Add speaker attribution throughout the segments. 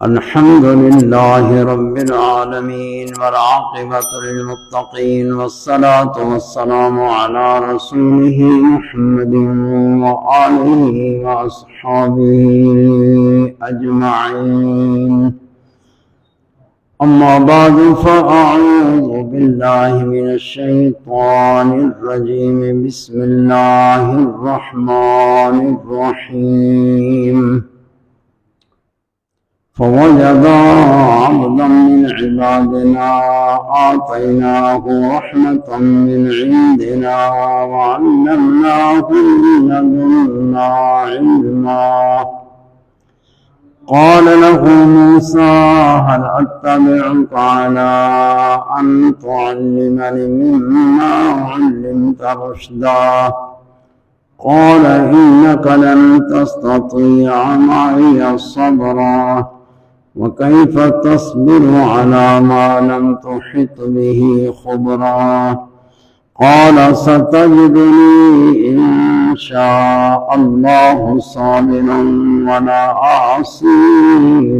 Speaker 1: الحمد لله رب العالمين والعاقبة للمتقين والصلاة والسلام على رسوله محمد وآله وأصحابه أجمعين. أما بعد فأعوذ بالله من الشيطان الرجيم. بسم الله الرحمن الرحيم. فوجد عبدا من عبادنا آتيناه رحمة من عندنا وعلمناه من لدنا علما. قال له موسى هل أتبعك على أن تعلمني مما علمت رشدا؟ قال إنك لن تستطيع معي صبرا وكيف تصبر على ما لم تحط به خبرا؟ قال ستجدني إن شاء الله صابرا ولا أعصي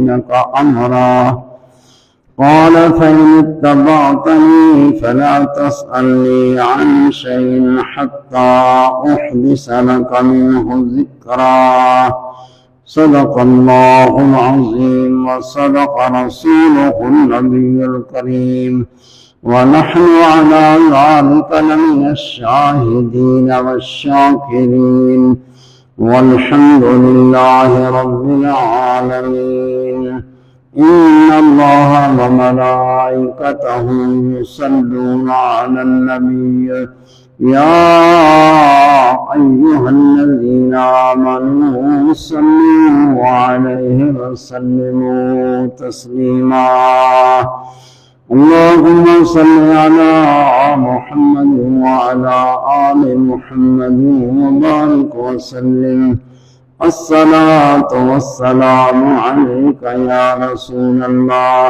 Speaker 1: لك أمرا. قال فإن اتبعتني فلا تسألني عن شيء حتى أحدث لك منه ذكرا. صدق الله العظيم وصدق رسوله النبي الكريم ونحن على ذلك لمن الشاهدين والشاكرين والحمد لله رب العالمين. إن الله وملائكته يصلون على النبي يا أيها الذين آمنوا صلوا عليه وسلموا تسليما. اللهم صل على محمد وعلى آل محمد وبارك وسلم. الصلاة والسلام عليك يا رسول الله.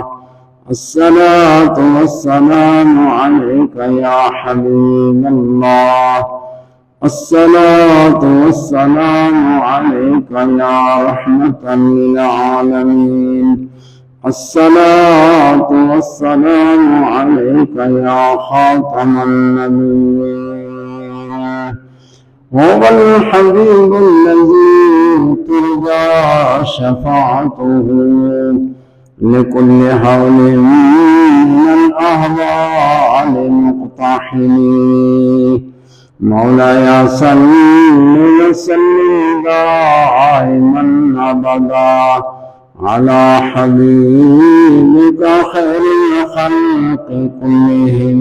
Speaker 1: الصلاة والسلام عليك يا حبيب الله. الصلاة والسلام عليك يا رحمة للعالمين. الصلاة والسلام عليك يا خاتم النبيين. هو الحبيب الذي ترجى شفاعته لكل هول من الأهوال مقتحمين. مولاي صل وسلم دائما أبدا على حبيبك خير الخلق كلهم.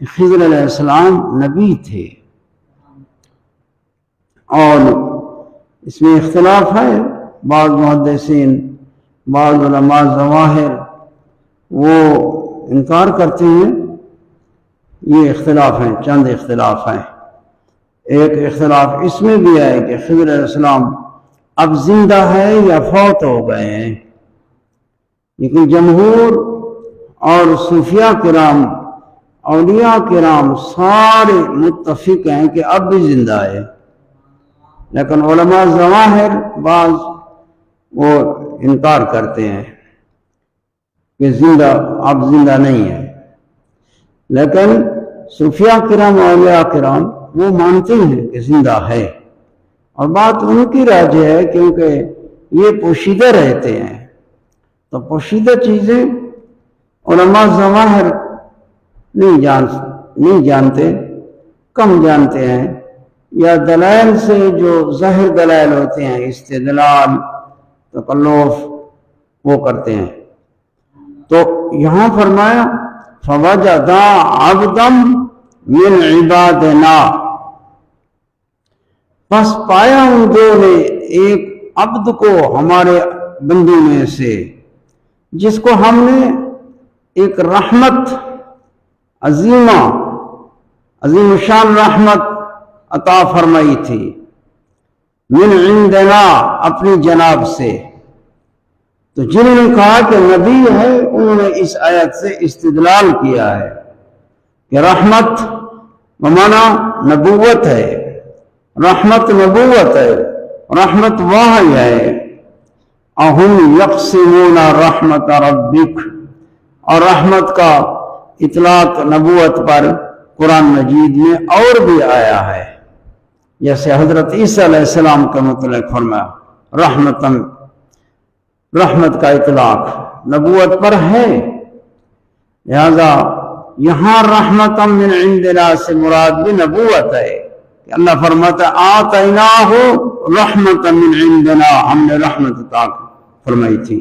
Speaker 1: کہ خضر علیہ السلام نبی تھے، اور اس میں اختلاف ہے، بعض محدثین بعض علماء ظواہر وہ انکار کرتے ہیں، یہ اختلاف ہیں، چند اختلاف ہیں۔ ایک اختلاف اس میں بھی ہے کہ خضر علیہ السلام اب زندہ ہے یا فوت ہو گئے ہیں، لیکن جمہور اور صوفیاء کرام اولیاء کرام سارے متفق ہیں کہ اب بھی زندہ ہے، لیکن علماء ظواہر بعض وہ انکار کرتے ہیں کہ اب زندہ نہیں ہے، لیکن صوفیاء کرام اولیاء کرام وہ مانتے ہیں کہ زندہ ہے، اور بات ان کی راجح ہے کیونکہ یہ پوشیدہ رہتے ہیں، تو پوشیدہ چیزیں علماء ظواہر نہیں جانتے، کم جانتے ہیں، یا دلائل سے جو ظاہر دلائل ہوتے ہیں، استدلال تکلف وہ کرتے ہیں۔ تو یہاں فرمایا فوجدا عبدا من عبادنا، پس پایا ان دو نے ایک عبد کو ہمارے بندوں میں سے، جس کو ہم نے ایک رحمت عظیم شان رحمت عطا فرمائی تھی، من عندنا اپنی جناب سے۔ تو جنہوں نے کہا کہ نبی ہے، انہوں نے اس آیت سے استدلال کیا ہے کہ رحمت بمعنی نبوت ہے، رحمت نبوت ہے، رحمت وحی ہے۔ اہم یقسمون رحمت ربک، اور رحمت کا اطلاق نبوت پر قرآن مجید میں اور بھی آیا ہے، جیسے حضرت عیسیٰ علیہ السلام کا متعلق فرمایا رحمت کا اطلاق نبوت پر ہے، لہذا یہاں رحمت من عندنا سے مراد بھی نبوت ہے کہ اللہ فرماتا آتیناہ رحمت من عندنا، ہم نے رحمت عطا فرمائی تھی۔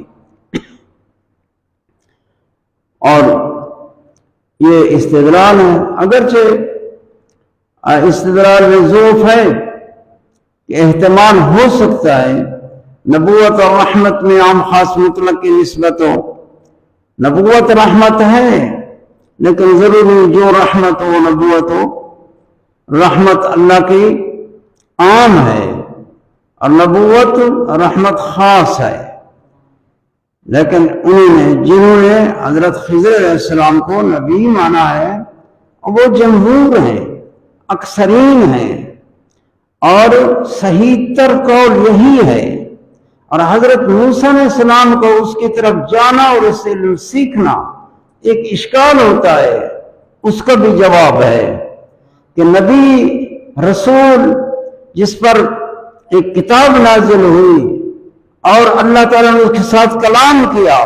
Speaker 1: اور یہ استدلال ہے، اگرچہ استدلال میں ضعف ہے کہ احتمال ہو سکتا ہے نبوت اور رحمت میں عام خاص مطلق کی نسبت ہو، نبوت رحمت ہے لیکن ضروری جو رحمت ہو نبوت ہو، رحمت اللہ کی عام ہے اور نبوت رحمت خاص ہے، لیکن جنہوں نے حضرت خضر علیہ السلام کو نبی مانا ہے وہ جمہور ہیں، اکثرین ہیں، اور صحیح تر قول یہی ہے۔ اور حضرت موسیٰ علیہ السلام کو اس کی طرف جانا اور اس سے سیکھنا ایک اشکال ہوتا ہے، اس کا بھی جواب ہے کہ نبی رسول جس پر ایک کتاب نازل ہوئی اور اللہ تعالیٰ نے اس کے ساتھ کلام کیا،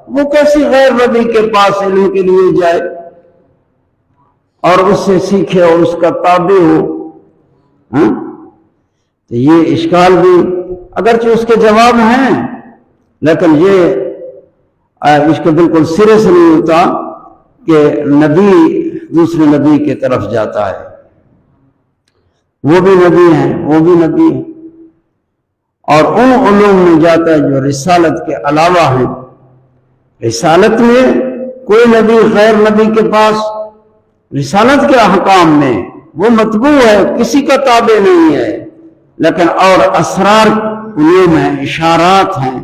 Speaker 1: وہ کیسی غیر نبی کے پاس علم کے لیے جائے اور اس سے سیکھے اور اس کا تابع ہو؟ تو یہ اشکال بھی اگرچہ اس کے جواب ہیں، لیکن یہ اس کے بالکل سرے سے نہیں ہوتا کہ نبی دوسرے نبی کی طرف جاتا ہے، وہ بھی نبی ہیں، وہ بھی نبی ہیں، اور ان علوم میں جاتا ہے جو رسالت کے علاوہ ہیں۔ رسالت میں کوئی نبی غیر نبی کے پاس رسالت کے احکام میں وہ متبوع ہے، کسی کا تابع نہیں ہے، لیکن اور اسرار علوم ہیں، اشارات ہیں،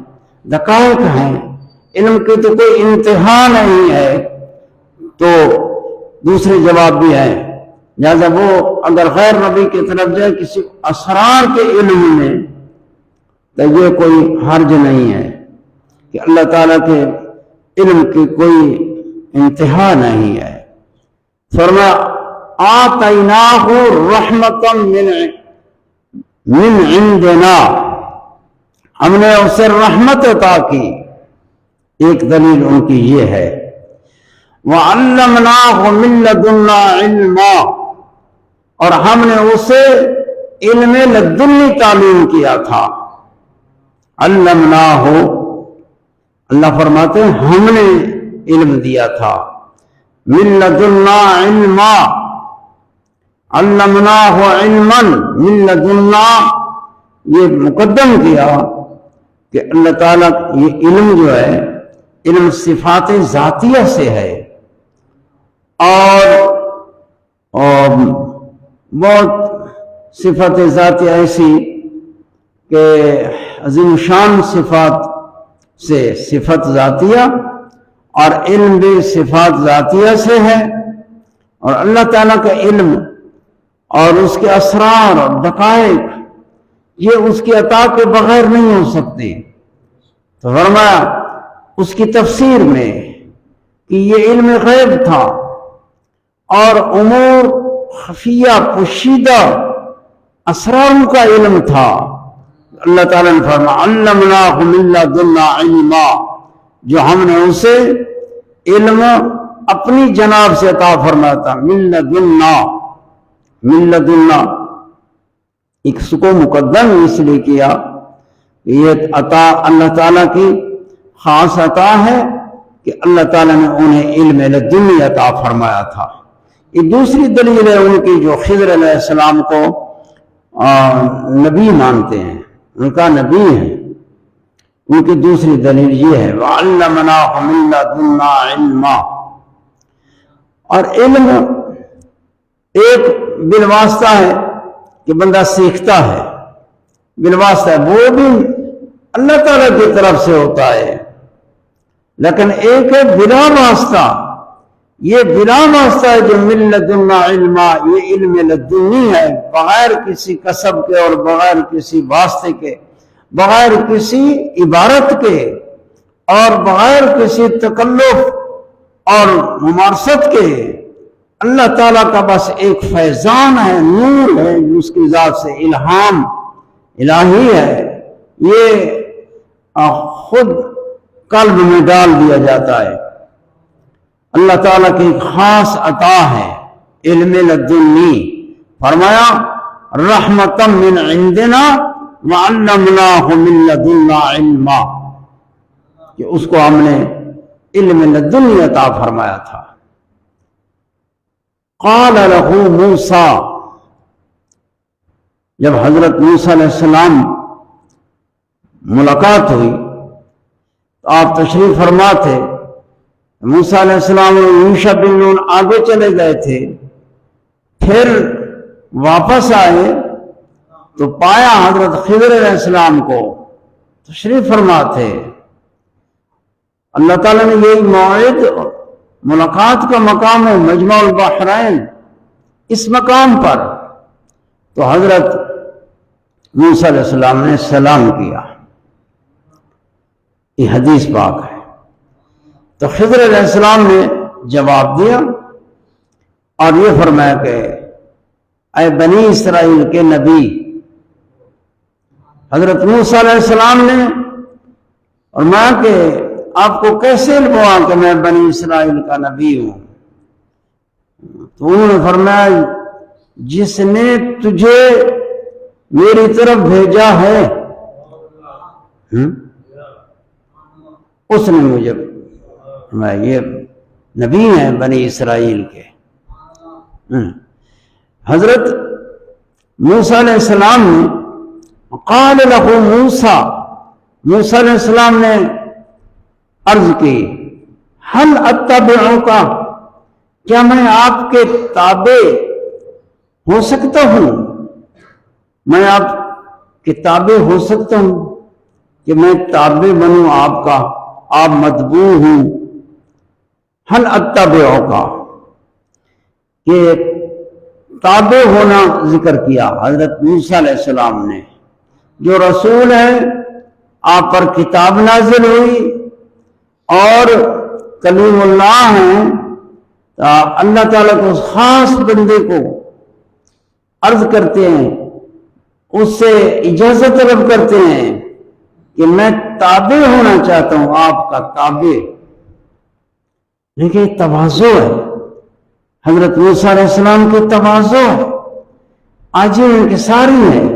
Speaker 1: دقائق ہیں، علم کی تو کوئی انتہا نہیں ہے، تو دوسرے جواب بھی ہے۔ لہذا وہ اگر غیر نبی کی طرف جائے کسی اسرار کے علم میں تو یہ کوئی حرج نہیں ہے کہ اللہ تعالیٰ کے علم کی کوئی انتہا نہیں ہے۔ فرمایا آتیناہ رحمتا من عندنا، ہم نے اسے رحمت عطا کی۔ ایک دلیل ان کی یہ ہے وَعَلَّمْنَاهُ مِن لَدُنَّا عِلْمًا، اور ہم نے اسے علم لدنی تعلیم کیا تھا۔ علمناہ، اللہ فرماتے ہیں ہم نے علم دیا تھا، من لدنا علما، علمناہ علما من لدنا، یہ مقدم کیا کہ اللہ تعالیٰ یہ علم جو ہے علم صفات ذاتیہ سے ہے، اور بہت صفت ذاتیہ ایسی کہ عظیم شان صفات سے صفت ذاتیہ، اور علم بھی صفات ذاتیہ سے ہے، اور اللہ تعالیٰ کا علم اور اس کے اسرار اور دقائق یہ اس کی عطا کے بغیر نہیں ہو سکتے۔ تو فرمایا اس کی تفسیر میں کہ یہ علم غیب تھا اور امور خفیہ پوشیدہ اسرار کا علم تھا۔ اللہ تعالیٰ نے فرمایا علمناہ من لدنا علما، جو ہم نے اسے علم اپنی جناب سے عطا فرمایا تھا۔ من لدنا، من لدنا اس کو مقدم اس لیے کیا کہ یہ عطا اللہ تعالیٰ کی خاص عطا ہے کہ اللہ تعالیٰ نے انہیں علم لدنی عطا فرمایا تھا۔ یہ دوسری دلیل ہے ان کی جو خضر علیہ السلام کو نبی مانتے ہیں، ان کا نبی ہے، ان کی دوسری دلیل یہ ہے وَعَلَّمْنَاهُ مِن لَدُنَّا عِلْمًا۔ اور علم ایک بالواسطہ ہے کہ بندہ سیکھتا ہے، بالواسطہ ہے، وہ بھی اللہ تعالیٰ کی طرف سے ہوتا ہے، لیکن ایک ہے بلا واسطہ، یہ بلا واسطہ ہے جو من لدنا علما، یہ علم لدنی ہے، بغیر کسی کسب کے اور بغیر کسی واسطے کے، بغیر کسی عبارت کے اور بغیر کسی تکلف اور ممارست کے، اللہ تعالیٰ کا بس ایک فیضان ہے، نور ہے، اس کی ذات سے الہام الہی ہے، یہ خود قلب میں ڈال دیا جاتا ہے۔ اللہ تعالیٰ کی ایک خاص عطا ہے علم لدنی۔ فرمایا رحمتا من عندنا وعلمناہ من لدنا علما، کہ اس کو ہم نے علم لدنی عطا فرمایا تھا۔ قال لہ موسیٰ، جب حضرت موسیٰ علیہ السلام ملاقات ہوئی تو آپ تشریف فرما تھے، موسیٰ علیہ السلام یوشع بن نون آگے چلے گئے تھے، پھر واپس آئے تو پایا حضرت خضر علیہ السلام کو تشریف فرما تھے۔ اللہ تعالیٰ نے یہی موعد ملاقات کا مقام ہے مجمع البحرین، اس مقام پر تو حضرت موسیٰ علیہ السلام نے سلام کیا، یہ حدیث پاک ہے۔ تو خضر علیہ السلام نے جواب دیا اور یہ فرمایا کہ اے بنی اسرائیل کے نبی، حضرت موسیٰ علیہ السلام نے فرمایا کہ آپ کو کیسے علم ہوا کہ میں بنی اسرائیل کا نبی ہوں؟ تو انہوں نے فرمایا جس نے تجھے میری طرف بھیجا ہے اس نے مجھے، میں یہ نبی ہیں بنی اسرائیل کے۔ حضرت موسیٰ علیہ السلام نے قال لہ موسیٰ، موسیٰ علیہ السلام نے عرض کی هل اتبعک، کیا میں آپ کے تابع ہو سکتا ہوں؟ میں آپ کے تابع ہو سکتا ہوں کہ میں تابع بنوں آپ کا، آپ متبوع ہوں؟ هل اتبعک، کہ تابع ہونا ذکر کیا حضرت موسیٰ علیہ السلام نے، جو رسول ہے، آپ پر کتاب نازل ہوئی اور کلیم اللہ ہیں، اللہ تعالیٰ کو اس خاص بندے کو عرض کرتے ہیں، اس سے اجازت طلب کرتے ہیں کہ میں تابع ہونا چاہتا ہوں، آپ کا تابع۔ لیکن تواضع ہے حضرت موسیٰ علیہ السلام کی، تواضع عاجزی انکساری ہے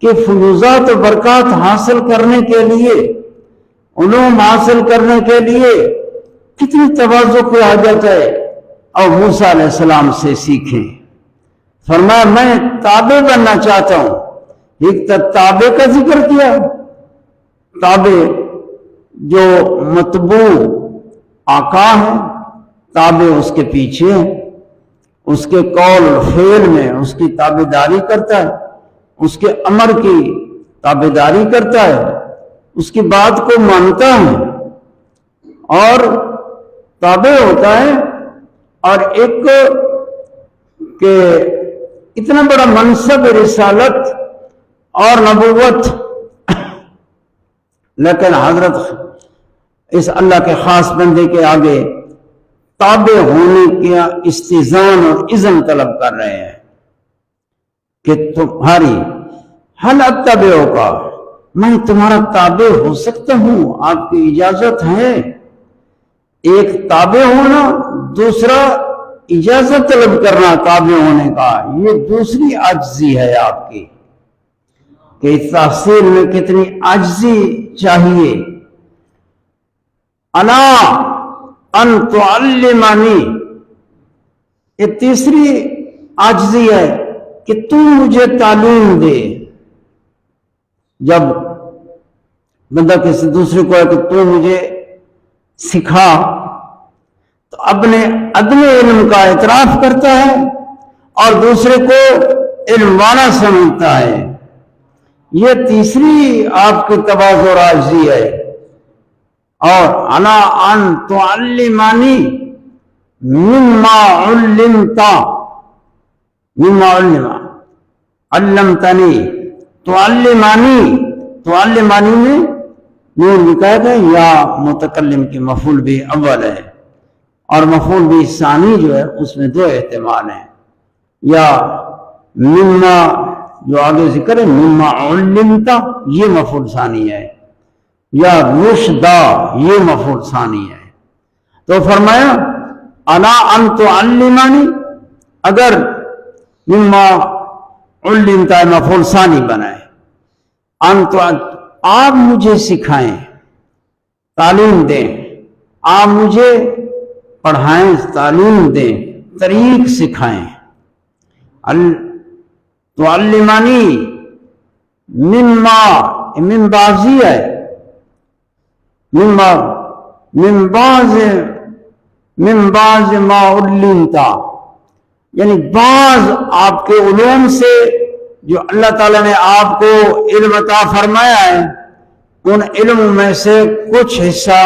Speaker 1: کہ فیوزات و برکات حاصل کرنے کے لیے، علوم حاصل کرنے کے لیے کتنی تواضع کی حاجت ہے اور موسیٰ علیہ السلام سے سیکھیں۔ فرمایا میں تابع بننا چاہتا ہوں۔ ایک تابع کا ذکر کیا، تابع جو متبوع آقا ہے، تابع اس کے پیچھے ہے، اس کے قول فعل میں اس کی تابعداری کرتا ہے، اس کے امر کی تابعداری کرتا ہے، اس کی بات کو مانتا ہے اور تابع ہوتا ہے۔ اور ایک کہ اتنا بڑا منصب رسالت اور نبوت، لیکن حضرت اس اللہ کے خاص بندے کے آگے تابع ہونے کا استئذان اور اذن طلب کر رہے ہیں کہ تمہاری حل اتبعو کا، میں تمہارا تابع ہو سکتا ہوں، آپ کی اجازت ہے۔ ایک تابع ہونا، دوسرا اجازت طلب کرنا تابع ہونے کا، یہ دوسری عاجزی ہے آپ کی کہ اس تحصیل میں کتنی عاجزی چاہیے۔ انا ان تعلمانی، یہ تیسری عاجزی ہے کہ تم مجھے تعلیم دے۔ جب بندہ کسی دوسرے کو ہے کہ تو مجھے سکھا، تو اپنے عدم علم کا اعتراف کرتا ہے اور دوسرے کو علم والا سمجھتا ہے۔ یہ تیسری آپ کی تواضع اور عاجزی ہے۔ اور انا ان تعلمانی مما علمتا، مما علمتنی، تعلمانی میں نون لکھا گیا یا متکلم کی مفعول بھی اول ہے، اور مفعول بھی ثانی جو ہے اس میں دو احتمال ہیں، یا مما جو آگے ذکر ہے مما علمتا یہ مفعول ثانی ہے، یا رشدا یہ مفعول ثانی ہے۔ تو فرمایا انا ان تعلمانی، اگر مما علمتا مفعول ثانی بنائے، ان تو آپ مجھے سکھائیں، تعلیم دیں، آپ مجھے پڑھائیں، تعلیم دیں، طریق سکھائیں۔ تعلمانی مما، من بازی ہے، من بعض ما علمتا، یعنی بعض آپ کے علوم سے جو اللہ تعالیٰ نے آپ کو علم عطا فرمایا ہے، ان علم میں سے کچھ حصہ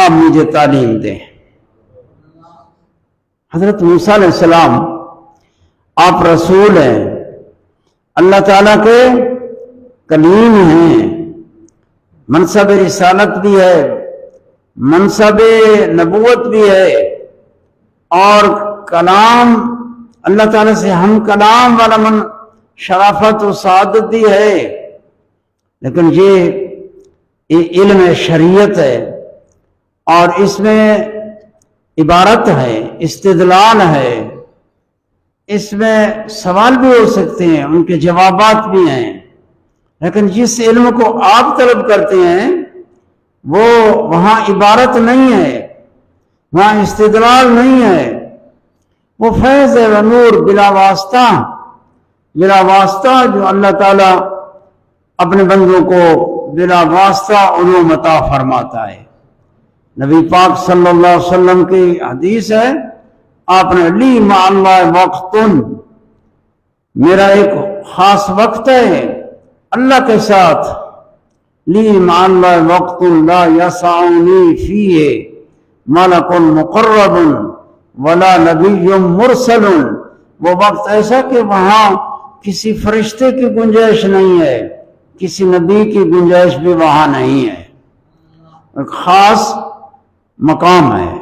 Speaker 1: آپ مجھے تعلیم دیں۔ حضرت موسیٰ علیہ السلام آپ رسول ہیں، اللہ تعالیٰ کے کلیم ہیں، منصب رسالت بھی ہے، منصب نبوت بھی ہے، اور کلام اللہ تعالیٰ سے ہم کلام والا شرافت و سعادت بھی ہے، لیکن یہ علم شریعت ہے، اور اس میں عبارت ہے، استدلال ہے، اس میں سوال بھی ہو سکتے ہیں، ان کے جوابات بھی ہیں، لیکن جس علم کو آپ طلب کرتے ہیں وہ وہاں عبارت نہیں ہے، وہاں استدلال نہیں ہے، وہ فیض و نور بلا واسطہ جو اللہ تعالیٰ اپنے بندوں کو بلا واسطہ علوم عطا فرماتا ہے۔ نبی پاک صلی اللہ علیہ وسلم کی حدیث ہے، آپ نے لی مع اللہ وقتن، میرا ایک خاص وقت ہے اللہ کے ساتھ، لی مع اللہ وقت لا یسعنی فیہ ملک مقرب ولا نبی مرسل، وہ وقت ایسا کہ وہاں کسی فرشتے کی گنجائش نہیں ہے، کسی نبی کی گنجائش بھی وہاں نہیں ہے، ایک خاص مقام ہے۔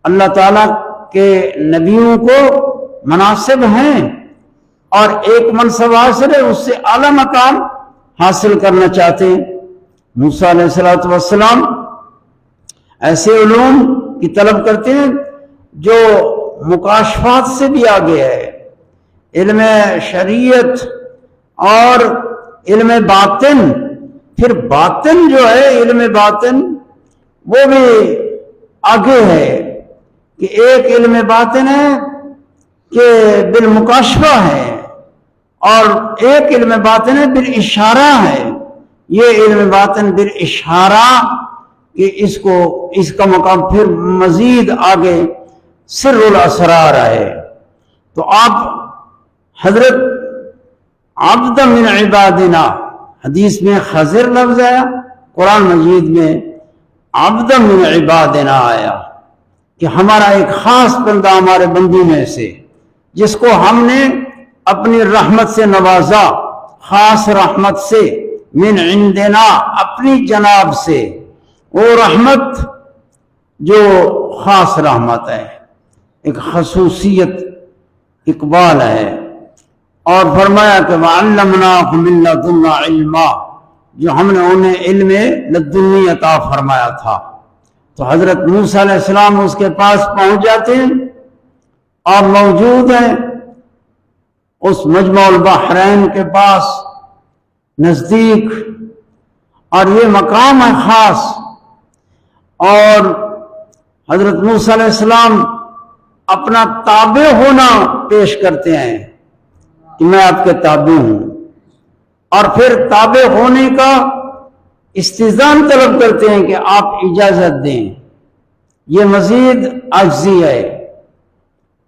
Speaker 1: اللہ تعالیٰ کے نبیوں کو مناسب ہیں، اور ایک منصب حاصل ہے، اس سے اعلیٰ مقام حاصل کرنا چاہتے ہیں۔ موسیٰ علیہ السلام ایسے علوم کی طلب کرتے ہیں جو مکاشفات سے بھی آگے ہے، علم شریعت اور علم باطن، پھر باطن جو ہے علم باطن وہ بھی آگے ہے کہ ایک علم باطن ہے کہ بالمکاشفہ ہے، اور ایک علم باطن ہے بالاشارہ ہے۔ یہ علم باطن بالاشارہ کہ اس کا مقام پھر مزید آگے سر الاسرار ہے۔ تو آپ حضرت عبد من عبادنا، حدیث میں خضر لفظ آیا، قرآن مجید میں عبد من عبادنا آیا کہ ہمارا ایک خاص بندہ ہمارے بندوں میں سے، جس کو ہم نے اپنی رحمت سے نوازا، خاص رحمت سے، من عندنا اپنی جناب سے، وہ رحمت جو خاص رحمت ہے، ایک خصوصیت اقبال ہے۔ اور فرمایا کہ وَعَلَّمْنَاهُ مِن لَّدُنَّا عِلْمًا، جو ہم نے انہیں علم لدنی عطا فرمایا تھا۔ تو حضرت موسیٰ علیہ السلام اس کے پاس پہنچ جاتے ہیں اور موجود ہیں اس مجمع البحرین کے پاس نزدیک، اور یہ مقام ہے خاص۔ اور حضرت موسیٰ علیہ السلام اپنا تابع ہونا پیش کرتے ہیں کہ میں آپ کے تابع ہوں، اور پھر تابع ہونے کا استئذان طلب کرتے ہیں کہ آپ اجازت دیں۔ یہ مزید عاجزی ہے۔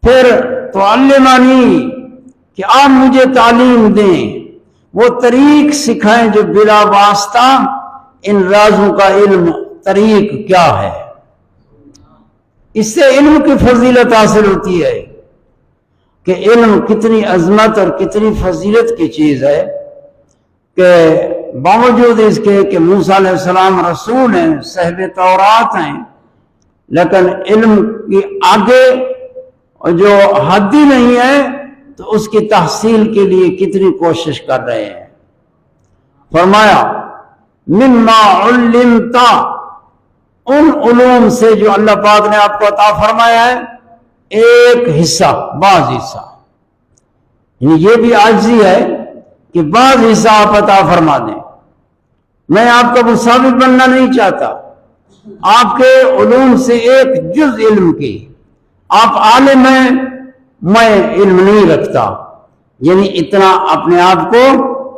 Speaker 1: پھر تعلمانی کہ آپ مجھے تعلیم دیں، وہ طریق سکھائیں جو بلا واسطہ ان رازوں کا علم، طریق کیا ہے۔ اس سے علم کی فضیلت حاصل ہوتی ہے کہ علم کتنی عظمت اور کتنی فضیلت کی چیز ہے، کہ باوجود اس کے کہ موسیٰ علیہ السلام رسول ہیں، صاحب تورات ہیں، لیکن علم کی آگے جو حد ہی نہیں ہے، تو اس کی تحصیل کے لیے کتنی کوشش کر رہے ہیں۔ فرمایا مما علمت، ان علوم سے جو اللہ پاک نے آپ کو عطا فرمایا ہے، ایک حصہ، بعض حصہ، یعنی یہ بھی عاجزی ہے کہ بعض حصہ آپ عطا فرما دیں۔ میں آپ کا مساوی بننا نہیں چاہتا، آپ کے علوم سے ایک جز علم کی، آپ عالم ہیں، میں علم نہیں رکھتا، یعنی اتنا اپنے آپ کو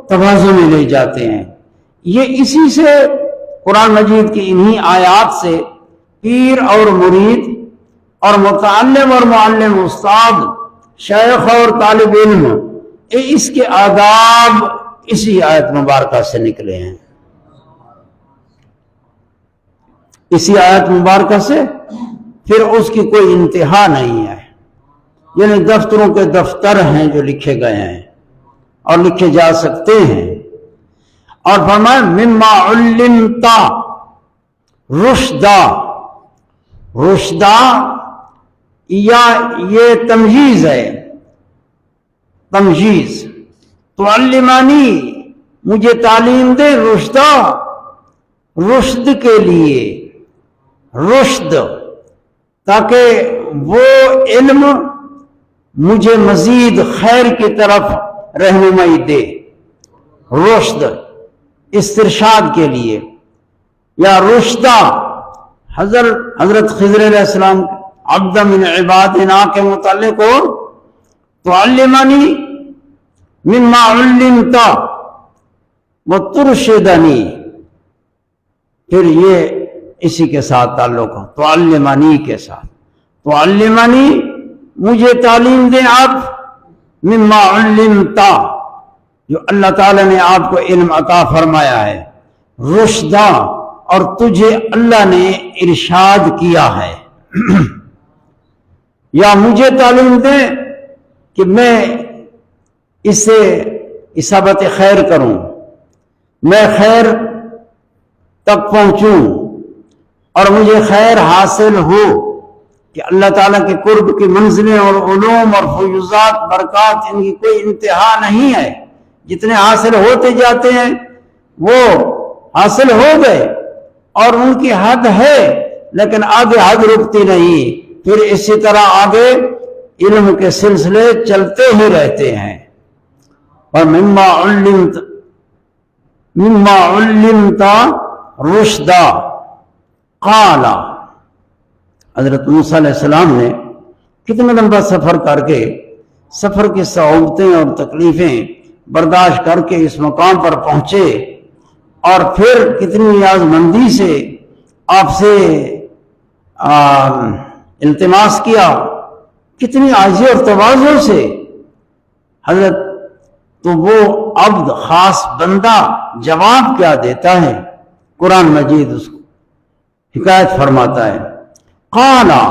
Speaker 1: تواضع میں لے جاتے ہیں۔ یہ اسی سے قرآن مجید کی انہی آیات سے پیر اور مرید اور متعلم اور معلم، استاد، شیخ اور طالب علم، اس کے آداب اسی آیت مبارکہ سے نکلے ہیں۔ اسی آیت مبارکہ سے پھر اس کی کوئی انتہا نہیں ہے، یعنی دفتروں کے دفتر ہیں جو لکھے گئے ہیں اور لکھے جا سکتے ہیں۔ اور فرمایا مما علمتا رشدا، رشدا یا یہ تمجیز ہے، تمجیز، تعلمانی مجھے تعلیم دے، رشدا رشد کے لیے، رشد تاکہ وہ علم مجھے مزید خیر کی طرف رہنمائی دے، رشد استرشاد کے لیے، یا رشدہ حضرت خضر علیہ السلام عبد من عبادنا کے متعلق ہو، تعلمانی مما علمتا وترشدنی، پھر یہ اسی کے ساتھ تعلق ہو، تعلمانی کے ساتھ، تعلمانی مجھے تعلیم دیں آپ، مما علمتا جو اللہ تعالیٰ نے آپ کو علم عطا فرمایا ہے، رشدہ اور تجھے اللہ نے ارشاد کیا ہے، یا مجھے تعلیم دیں کہ میں اس سے اصابت خیر کروں، میں خیر تک پہنچوں اور مجھے خیر حاصل ہو، کہ اللہ تعالیٰ کے قرب کی منزلیں اور علوم اور فیوزات، برکات، ان کی کوئی انتہا نہیں ہے، جتنے حاصل ہوتے جاتے ہیں وہ حاصل ہو گئے اور ان کی حد ہے، لیکن آگے حد رکتی نہیں، پھر اسی طرح آگے علم کے سلسلے چلتے ہی رہتے ہیں۔ اور مما علمتا رشدا قال، حضرت موسیٰ علیہ السلام نے کتنا لمبا سفر کر کے سفر کی صعوبتیں اور تکلیفیں برداشت کر کے اس مقام پر پہنچے، اور پھر کتنی نیازمندی سے آپ سے التماس کیا، کتنی عاجزی اور تواضع سے حضرت، تو وہ عبد خاص بندہ جواب کیا دیتا ہے؟ قرآن مجید اس کو حکایت فرماتا ہے، قالا،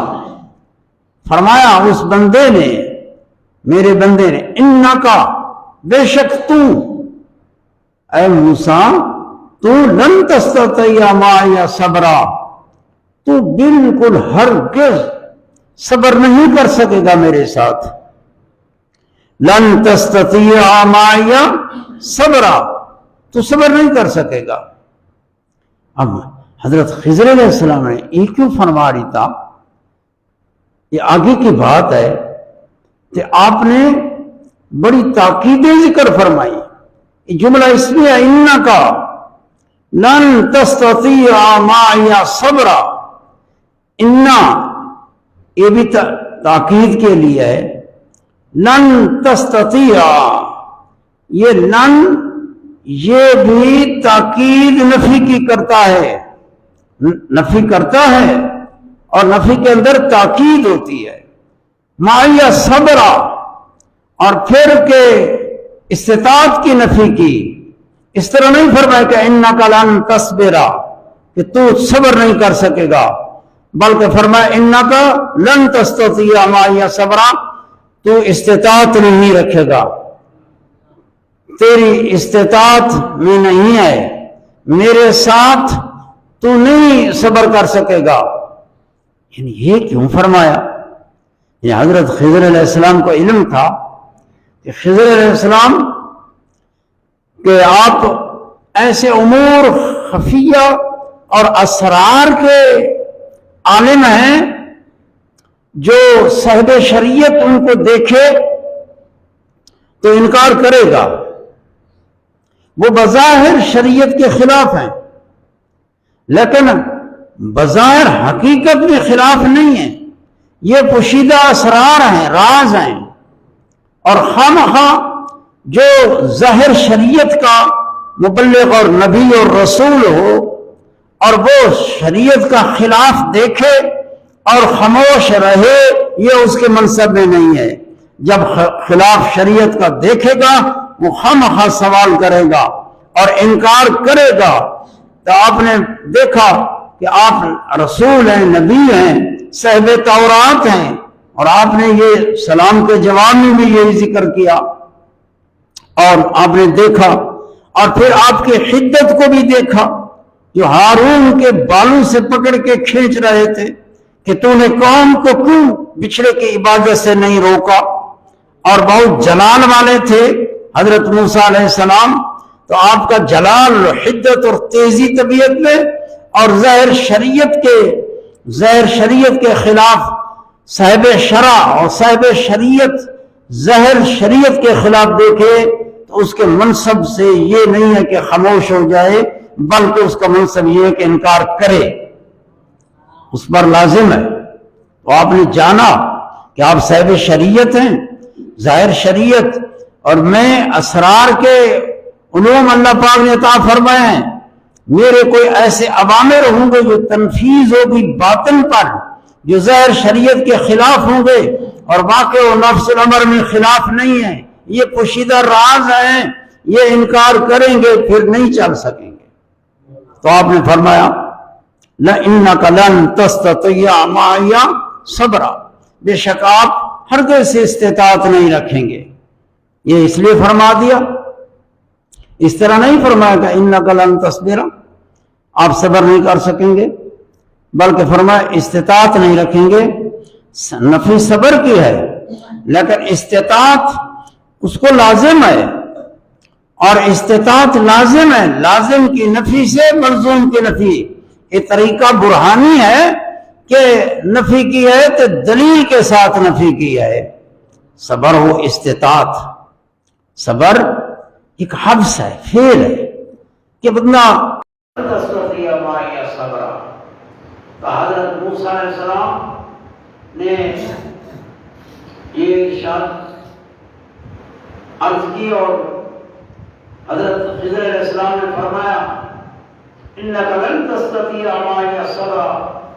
Speaker 1: فرمایا اس بندے نے، میرے بندے نے، انکا، بے شک تو، اے موسیٰ، تو لن تستطیع معی صبرا، تو بالکل ہرگز صبر نہیں کر سکے گا میرے ساتھ، لن تستطیع معی صبرا، تو صبر نہیں کر سکے گا۔ اب حضرت خضر علیہ السلام نے یہ کیوں فرما رہی تھا؟ یہ آگے کی بات ہے کہ آپ نے بڑی تاکید ذکر فرمائی، یہ جملہ اس لیے انکا لن تستطیع معی صبرا، انا یہ بھی تاکید کے لیے ہے، لن تستطیع، یہ لن یہ بھی تاکید نفی کی کرتا ہے، نفی کرتا ہے اور نفی کے اندر تاکید ہوتی ہے، معی صبرا، اور پھر کہ استطاعت کی نفی کی، اس طرح نہیں فرمایا کہ انکا لن تصبرا، کہ تو صبر نہیں کر سکے گا، بلکہ فرمایا انکا لن تستطیع معی صبرا، تو استطاعت نہیں رکھے گا، تیری استطاعت میں نہیں ہے، میرے ساتھ تو نہیں صبر کر سکے گا۔ یعنی یہ کیوں فرمایا؟ یہ حضرت خضر علیہ السلام کو علم تھا کہ خضر علیہ السلام کہ آپ ایسے امور خفیہ اور اسرار کے عالم ہیں جو صاحب شریعت ان کو دیکھے تو انکار کرے گا، وہ بظاہر شریعت کے خلاف ہیں لیکن بظاہر حقیقت میں خلاف نہیں ہیں، یہ پوشیدہ اسرار ہیں، راز ہیں، اور خامخواہ جو ظاہر شریعت کا مبلغ اور نبی اور رسول ہو اور وہ شریعت کا خلاف دیکھے اور خاموش رہے، یہ اس کے منصب میں نہیں ہے۔ جب خلاف شریعت کا دیکھے گا وہ خامخواہ سوال کرے گا اور انکار کرے گا۔ تو آپ نے دیکھا کہ آپ رسول ہیں، نبی ہیں، صاحب تورات ہیں، اور آپ نے یہ سلام کے جواب میں بھی یہی ذکر کیا، اور آپ نے دیکھا اور پھر آپ کی حدت کو بھی دیکھا جو ہارون کے بالوں سے پکڑ کے کھینچ رہے تھے کہ تو نے قوم کو کیوں بچھڑے کی عبادت سے نہیں روکا، اور بہت جلال والے تھے حضرت موسیٰ علیہ السلام، تو آپ کا جلال، حدت اور تیزی طبیعت میں، اور ظاہر شریعت کے خلاف صاحب شرع اور صاحب شریعت ظاہر شریعت کے خلاف دیکھے تو اس کے منصب سے یہ نہیں ہے کہ خاموش ہو جائے، بلکہ اس کا منصب یہ ہے کہ انکار کرے، اس پر لازم ہے۔ تو آپ نے جانا کہ آپ صاحب شریعت ہیں، ظاہر شریعت، اور میں اسرار کے علوم اللہ پاک نے عطا فرمائے ہیں، میرے کوئی ایسے اوامر ہوں گے جو تنفیذ ہوگی باطن پر، جو ظاہر شریعت کے خلاف ہوں گے اور واقع و نفس الامر میں خلاف نہیں ہے، یہ پوشیدہ راز ہیں، یہ انکار کریں گے پھر نہیں چل سکیں گے۔ تو آپ نے فرمایا لَإِنَّكَ لَن تَسْتَطِيعَ مَعِيَ صَبْرًا، بے شک آپ ہرگز سے استطاعت نہیں رکھیں گے۔ یہ اس لیے فرما دیا، اس طرح نہیں فرمایا کہ انک لن تصبر، آپ صبر نہیں کر سکیں گے، بلکہ فرمایا استطاعت نہیں رکھیں گے۔ نفی صبر کی ہے لیکن استطاعت اس کو لازم ہے، اور استطاعت لازم ہے، لازم کی نفی سے ملزوم کی نفی، یہ طریقہ برہانی ہے کہ نفی کی ہے تو دلیل کے ساتھ نفی کی ہے۔ صبر ہو استطاعت، صبر ایک حبس ہے، فعل ہے کہ بندہ حضرت موسیٰ علیہ السلام نے یہ ارشاد عرض کی اور حضرت خضر علیہ السلام نے فرمایا انک لن تستطیع معی صبر،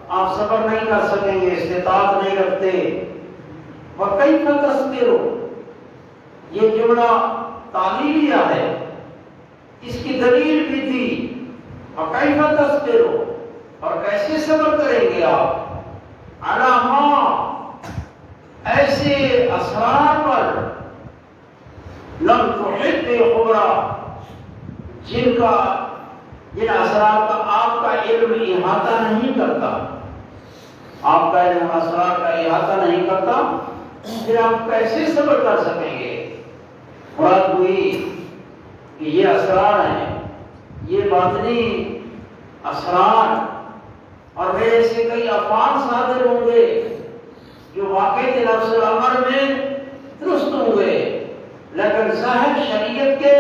Speaker 1: آپ صبر نہیں کر سکیں گے، استطاعت نہیں رکھتے۔ وکیف تصبر، یہ جملہ تعلیلیہ ہے، اس کی دلیل بھی تھی۔ وکیف تصبر، اور کیسے صبر کریں گے آپ علی ما، ایسے اسرار پر لم تحط خبرا، جن اسرار کا آپ کا علم احاطہ نہیں کرتا، آپ کا علم اسرار کا احاطہ نہیں کرتا، پھر آپ کیسے صبر کر سکیں گے؟ مراد ہوئی کہ یہ اسرار ہیں، یہ باطنی اسرار، اور میرے سے کئی افعال صادر ہوں گے جو واقعی نفس الامر میں درست ہوں گے لیکن ظاہر شریعت کے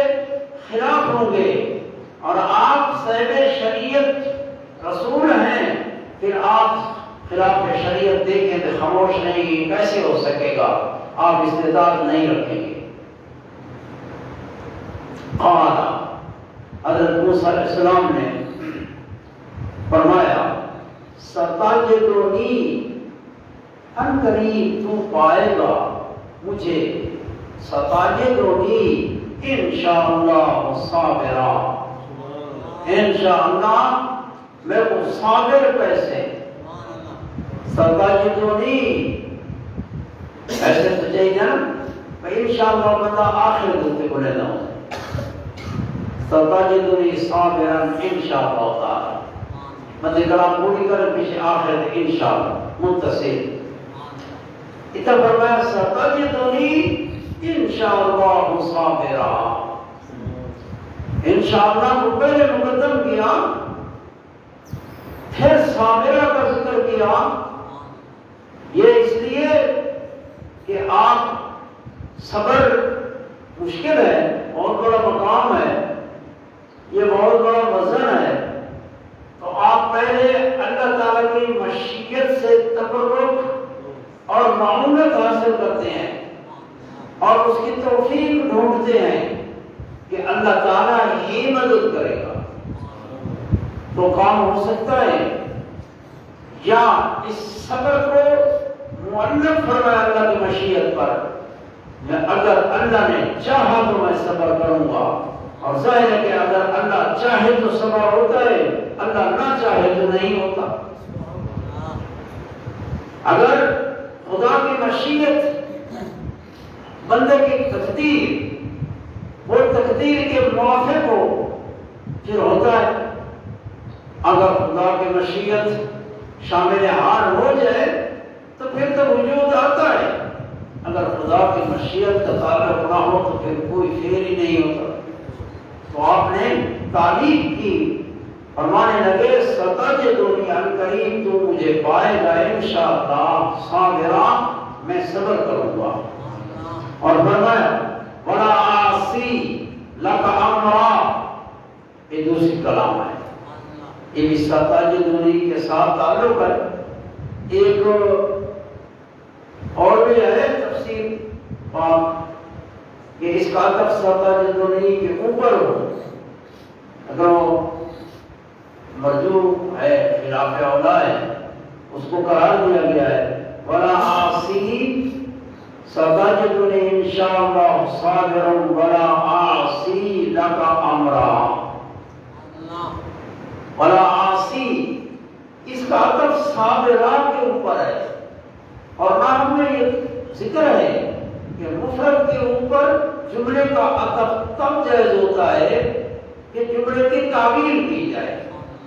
Speaker 1: خلاف ہوں گے، اور آپ صاحب شریعت رسول ہیں، پھر آپ خلاف شریعت دیکھیں تو خاموش نہیں، کیسے ہو سکے گا؟ آپ استطاعت نہیں رکھیں گے۔ قال، حضرت موسیٰ علیہ السلام نے فرمایا ستجدنی، ان قریب تو پائے گا مجھے، ستجدنی انشاءاللہ صابرا، انشاءاللہ میں وہ صابر پیسے، ستجدنی ایسے تو چاہیے نا، انشاءاللہ بندہ آخر دوتے بولے نہ ہو، ستجدنی صابرا انشاءاللہ تعالی، مطلب کلام پوری کریں پیچھے آخر انشاءاللہ منتصر، اتنا فرمایا ستجدنی انشاءاللہ صابرا، انشاءاللہ کو پہلے مقدم کیا، پھر صابرہ کا ذکر کیا، یہ اس لیے کہ آپ صبر مشکل ہے، بہت بڑا مقام ہے، یہ بہت بڑا وزن ہے، تو آپ پہلے اللہ تعالیٰ کی مشیت سے تبرک اور معونت حاصل کرتے ہیں اور اس کی توفیق ڈھونڈتے ہیں کہ اللہ تعالیٰ ہی مدد کرے گا تو کام ہو سکتا ہے، یا اس صبر کو معلق فرمایا اللہ کی مشیت پر، اگر اللہ نے چاہا تو میں صبر کروں گا، اور ظاہر ہے کہ اگر اللہ چاہے تو صبر ہوتا ہے، اللہ نہ چاہے تو نہیں ہوتا۔ اگر خدا کی مشیت بندے کی تقدیر وہ تقدیر کے موافق ہو پھر ہوتا ہے، اگر خدا کی مشیت شامل حال ہو جائے تو پھر تو وجود آتا ہے، اگر خدا کی مشیت کا تعلق نہ ہو تو پھر کوئی خیر ہی نہیں ہوتا۔ تو آپ نے تعلیم کی، فرمانے لگے ستجدنی ان قریب تو مجھے پائے گا انشاءاللہ صابرا، میں صبر کروں گا، اور فرمایا ولا عاصی لک امرا، یہ دوسری کلام ہے، یہ بھی ستجدنی کے ساتھ تعلق ہے۔ ایک اور بھی ہے تفسیر پاک کہ اس کا عطف ستجدنی کے اوپر ہو، اگر وہ مرجوع ہے خلاف اولا ہے اس کو قرار دیا گیا ہے ولا عاصی ستجدنی انشاءاللہ صابرا ولا عاصی لک امرا، ولا عاصی اس کا عطف صابرہ کے اوپر ہے، اور نحو میں یہ ذکر ہے کہ مفرد کے اوپر جملے کا عطف تب جائز ہوتا ہے کہ جملے کی تعبیر کی جائے،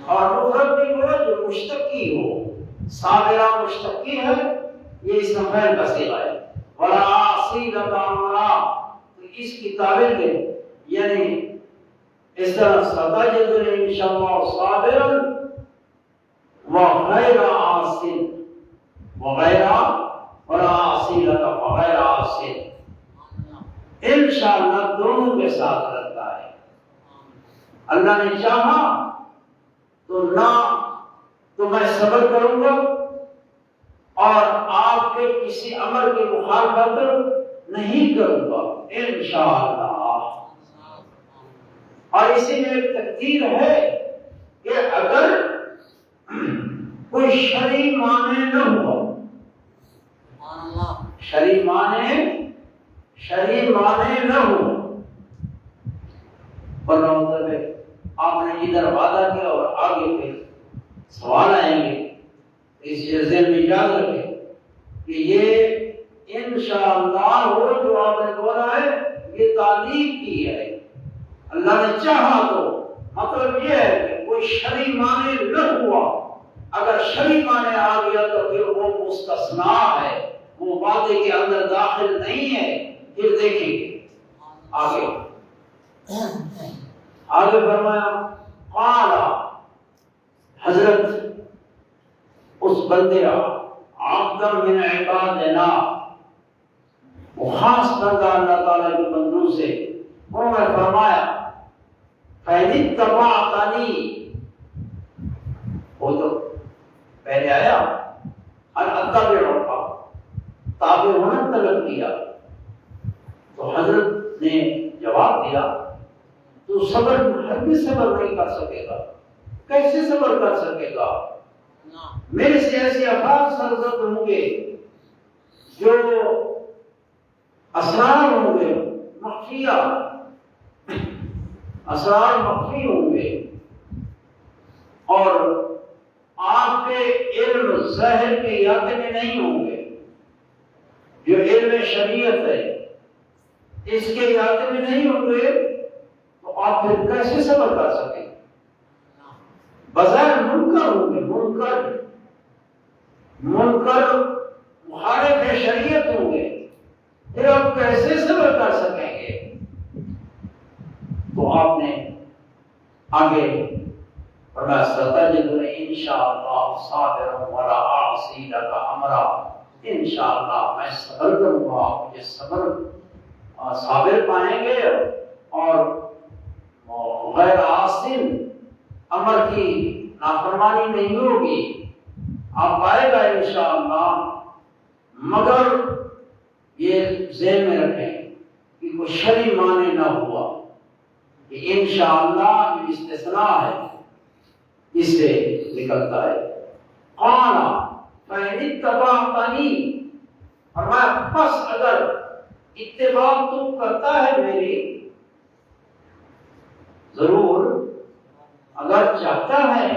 Speaker 1: اور مفرد بھی وہ جو مشتقی ہو، صابرہ مشتقی ہے، یہ اس فعل کا صیغہ ہے، ولا عاصی لک امرا، تو اس کی تعبیر کے یعنی اس طرح ستجدنی انشاءاللہ صابرا وغیر عاصی، وغیر ولا عاصی لک وغیر عاصی، انشاءاللہ دونوں کے ساتھ رہتا ہے، اللہ نے چاہا تو نہ تو میں صبر کروں گا، اور آپ کے کسی امر کی مخالفت نہیں کروں گا انشاءاللہ۔ اور اسی میں ایک تقدیر ہے کہ اگر کوئی شرعی معنی نہ ہوا، شرعی معنی نہ ہو، ورنہ مطلب ہے آپ نے ادھر وعدہ کیا اور آگے پہ سوال آئیں گے، اس ذہن میں یاد رکھیں کہ یہ انشاءاللہ ہو جو آپ نے بولا ہے یہ تعلیم کی ہے، اللہ نے چاہا تو مطلب یہ ہے کہ کوئی شرعی معنی نہ ہوا، اگر شرعی معنی آ گیا تو پھر وہ مستثنا ہے، وہ وعدے کے اندر داخل نہیں ہے۔ پھر دیکھیں گے آگے فرمایا قال، حضرت اس بندے عبد من عبادنا، وہ خاص بندہ اللہ تعالیٰ کے بندوں سے، انہوں نے فرمایا فَإِنِ اتَّبَعْتَنِي، وہ تو پہلے آیا الْأَتَّبِعُكَ، تابع ہونا طلب کیا، تو حضرت نے جواب دیا تو صبر ہرگز صبر نہیں کر سکے گا، کیسے صبر کر سکے گا؟ میرے سے ایسے افعال سرزد ہوں گے جو اسرار ہوں گے، مخفیہ اسرار مخفی ہوں گے، اور آپ کے علم ظاہر کے یاقے میں نہیں ہوں گے، جو علم شریعت ہے اس کے یاقے میں نہیں ہوں گے، تو آپ پھر کیسے صبر کر سکیں؟ بظاہر منکر ہوں گے، منکر مخالف شریعت ہوں گے، پھر آپ کیسے صبر کر سکیں گے؟ تو آپ نے آگے فرمایا ستجدنی انشاءاللہ صابرا ولا اعصی لک امرا، انشاءاللہ میں صبر کروں گا، مجھے صابر پائیں گے اور غیر عاصم، امر کی نافرمانی نہیں ہوگی، آپ پائے گا انشاءاللہ، مگر یہ ذہن میں رکھیں کہ کوئی شرعی معنی نہ ہوا، کہ انشاءاللہ جو استثناء ہے اس سے نکلتا ہے۔ قال فَإِنِ اتَّبَعْتَنِي، فرمایا پس اگر اتباع تو کرتا ہے میری، ضرور اگر چاہتا ہے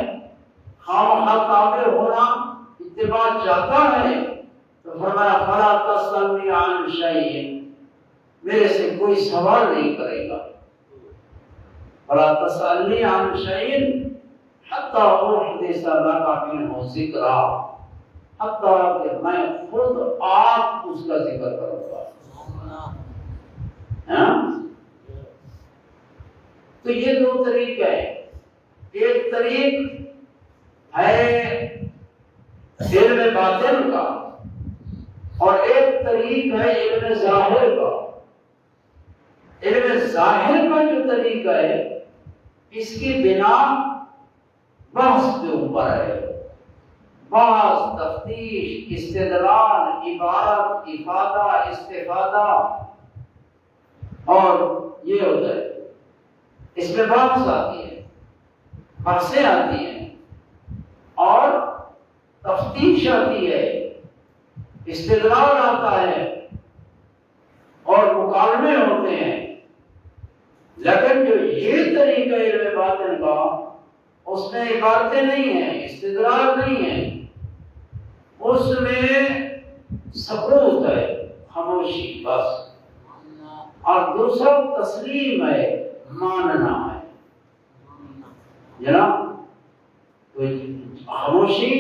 Speaker 1: خامخواہ تابع ہونا، اتباع چاہتا ہے، تو فرمایا فَلَا تَسْأَلْنِي عَنْ شَيْءٍ، میرے سے کوئی سوال نہیں کرے گا، فَلَا تَسْأَلْنِي عَنْ شَيْءٍ حَتَّى أُحْدِثَ لَكَ مِنْهُ ذِكْرًا، حتیٰ کہ میں خود آپ اس کا ذکر کروں گا۔ تو یہ دو طریقے ہیں، ایک طریق ہے علم باطن کا اور ایک طریق ہے علم ظاہر کا۔ علم ظاہر کا جو طریقہ ہے اس کی بنا بحث کے اوپر ہے، بحث، تفتیش، استدلال، عبارت، افادہ، استفادہ، اور یہ ہوتا ہے، اس میں بحث آتی ہے، بحثیں آتی ہیں اور تفتیش آتی ہے، استدلال آتا ہے اور مکالمے ہوتے ہیں۔ لیکن جو یہ طریقہ علم باطن کا، اس میں عبارتیں نہیں ہیں، استدلال نہیں ہے، اس میں سکوت ہے، خاموشی بس، اور دوسرا تسلیم ہے، ماننا ہے، جناب۔ تو خاموشی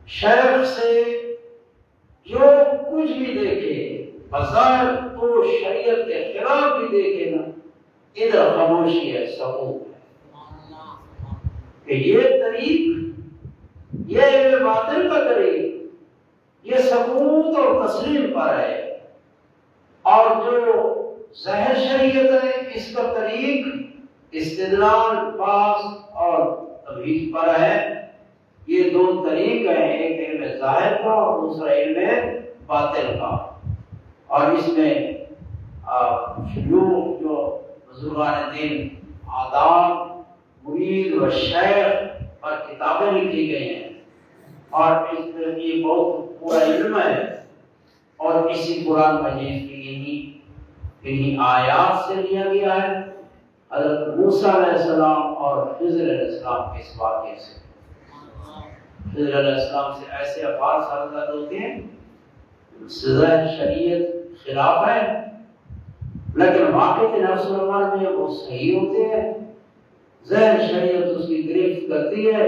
Speaker 1: شیخ سے جو کچھ بھی دیکھے، بظاہر تو شریعت کے خلاف بھی دیکھے نا، ادھر خاموشی ہے، سکوت ہے، کہ یہ طریق، یہ علم باطن کا طریق، یہ سکوت اور تسلیم پر ہے، اور جو ظاہر شریعت ہے اس کا طریق استدلال، بحث اور تمہید پر ہے۔ یہ دو طریق ہیں، ایک علم ظاہر کا اور دوسرا علم باطن کا۔ اور اس میں شیوخ جو بزرگان دین آداب مرید و شیخ پر کتابیں لکھی گئی ہیں، اور اس میں یہ بہت پورا علم ہے، اور اسی قرآن مجید کی انہی آیات سے لیا گیا ہے، حضرت موسیٰ علیہ السلام اور خضر علیہ السلام کے اس واقعے سے۔ خضر علیہ السلام سے ایسے افعال سرزد ہوتے ہیں ظاہر شریعت خلاف ہے، لیکن واقعات نفس اللہ میں وہ صحیح ہوتے ہیں، ظاہر شریعت اس کی گرفت کرتی ہے،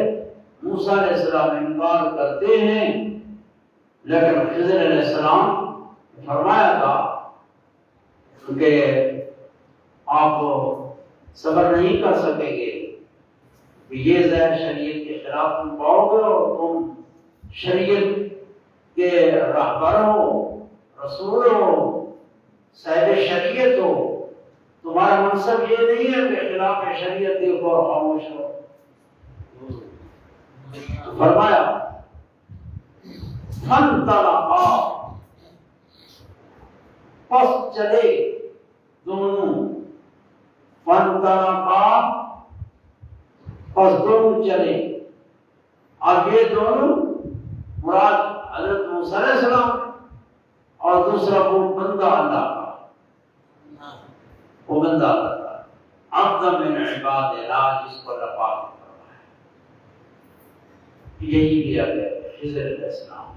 Speaker 1: موسیٰ علیہ السلام انکار کرتے ہیں، لیکن خضر علیہ السلام نے فرمایا تھا کہ آپ صبر نہیں کر سکیں گے، یہ ظاہر شریعت کے خلاف تم پاؤ گے، اور تم شریعت کے رہبر ہو، رسول ہو، صاحب شریعت ہو، تمہارا منصب یہ نہیں ہے کہ خلاف شریعت دیکھو اور خاموش ہو۔ فرمایا فانطلقا، پس چلے دونوں، فانطلقا پس دونوں چلے۔ اب یہ دونوں مراد حضرت موسیٰ علیہ السلام اور دوسرا وہ بندہ اللہ کا، وہ بندہ اللہ کا، عبد من عباد اللہ، جس کو اللہ پاک نے فرمایا۔ یہی لیا گیا خضر علیہ السلام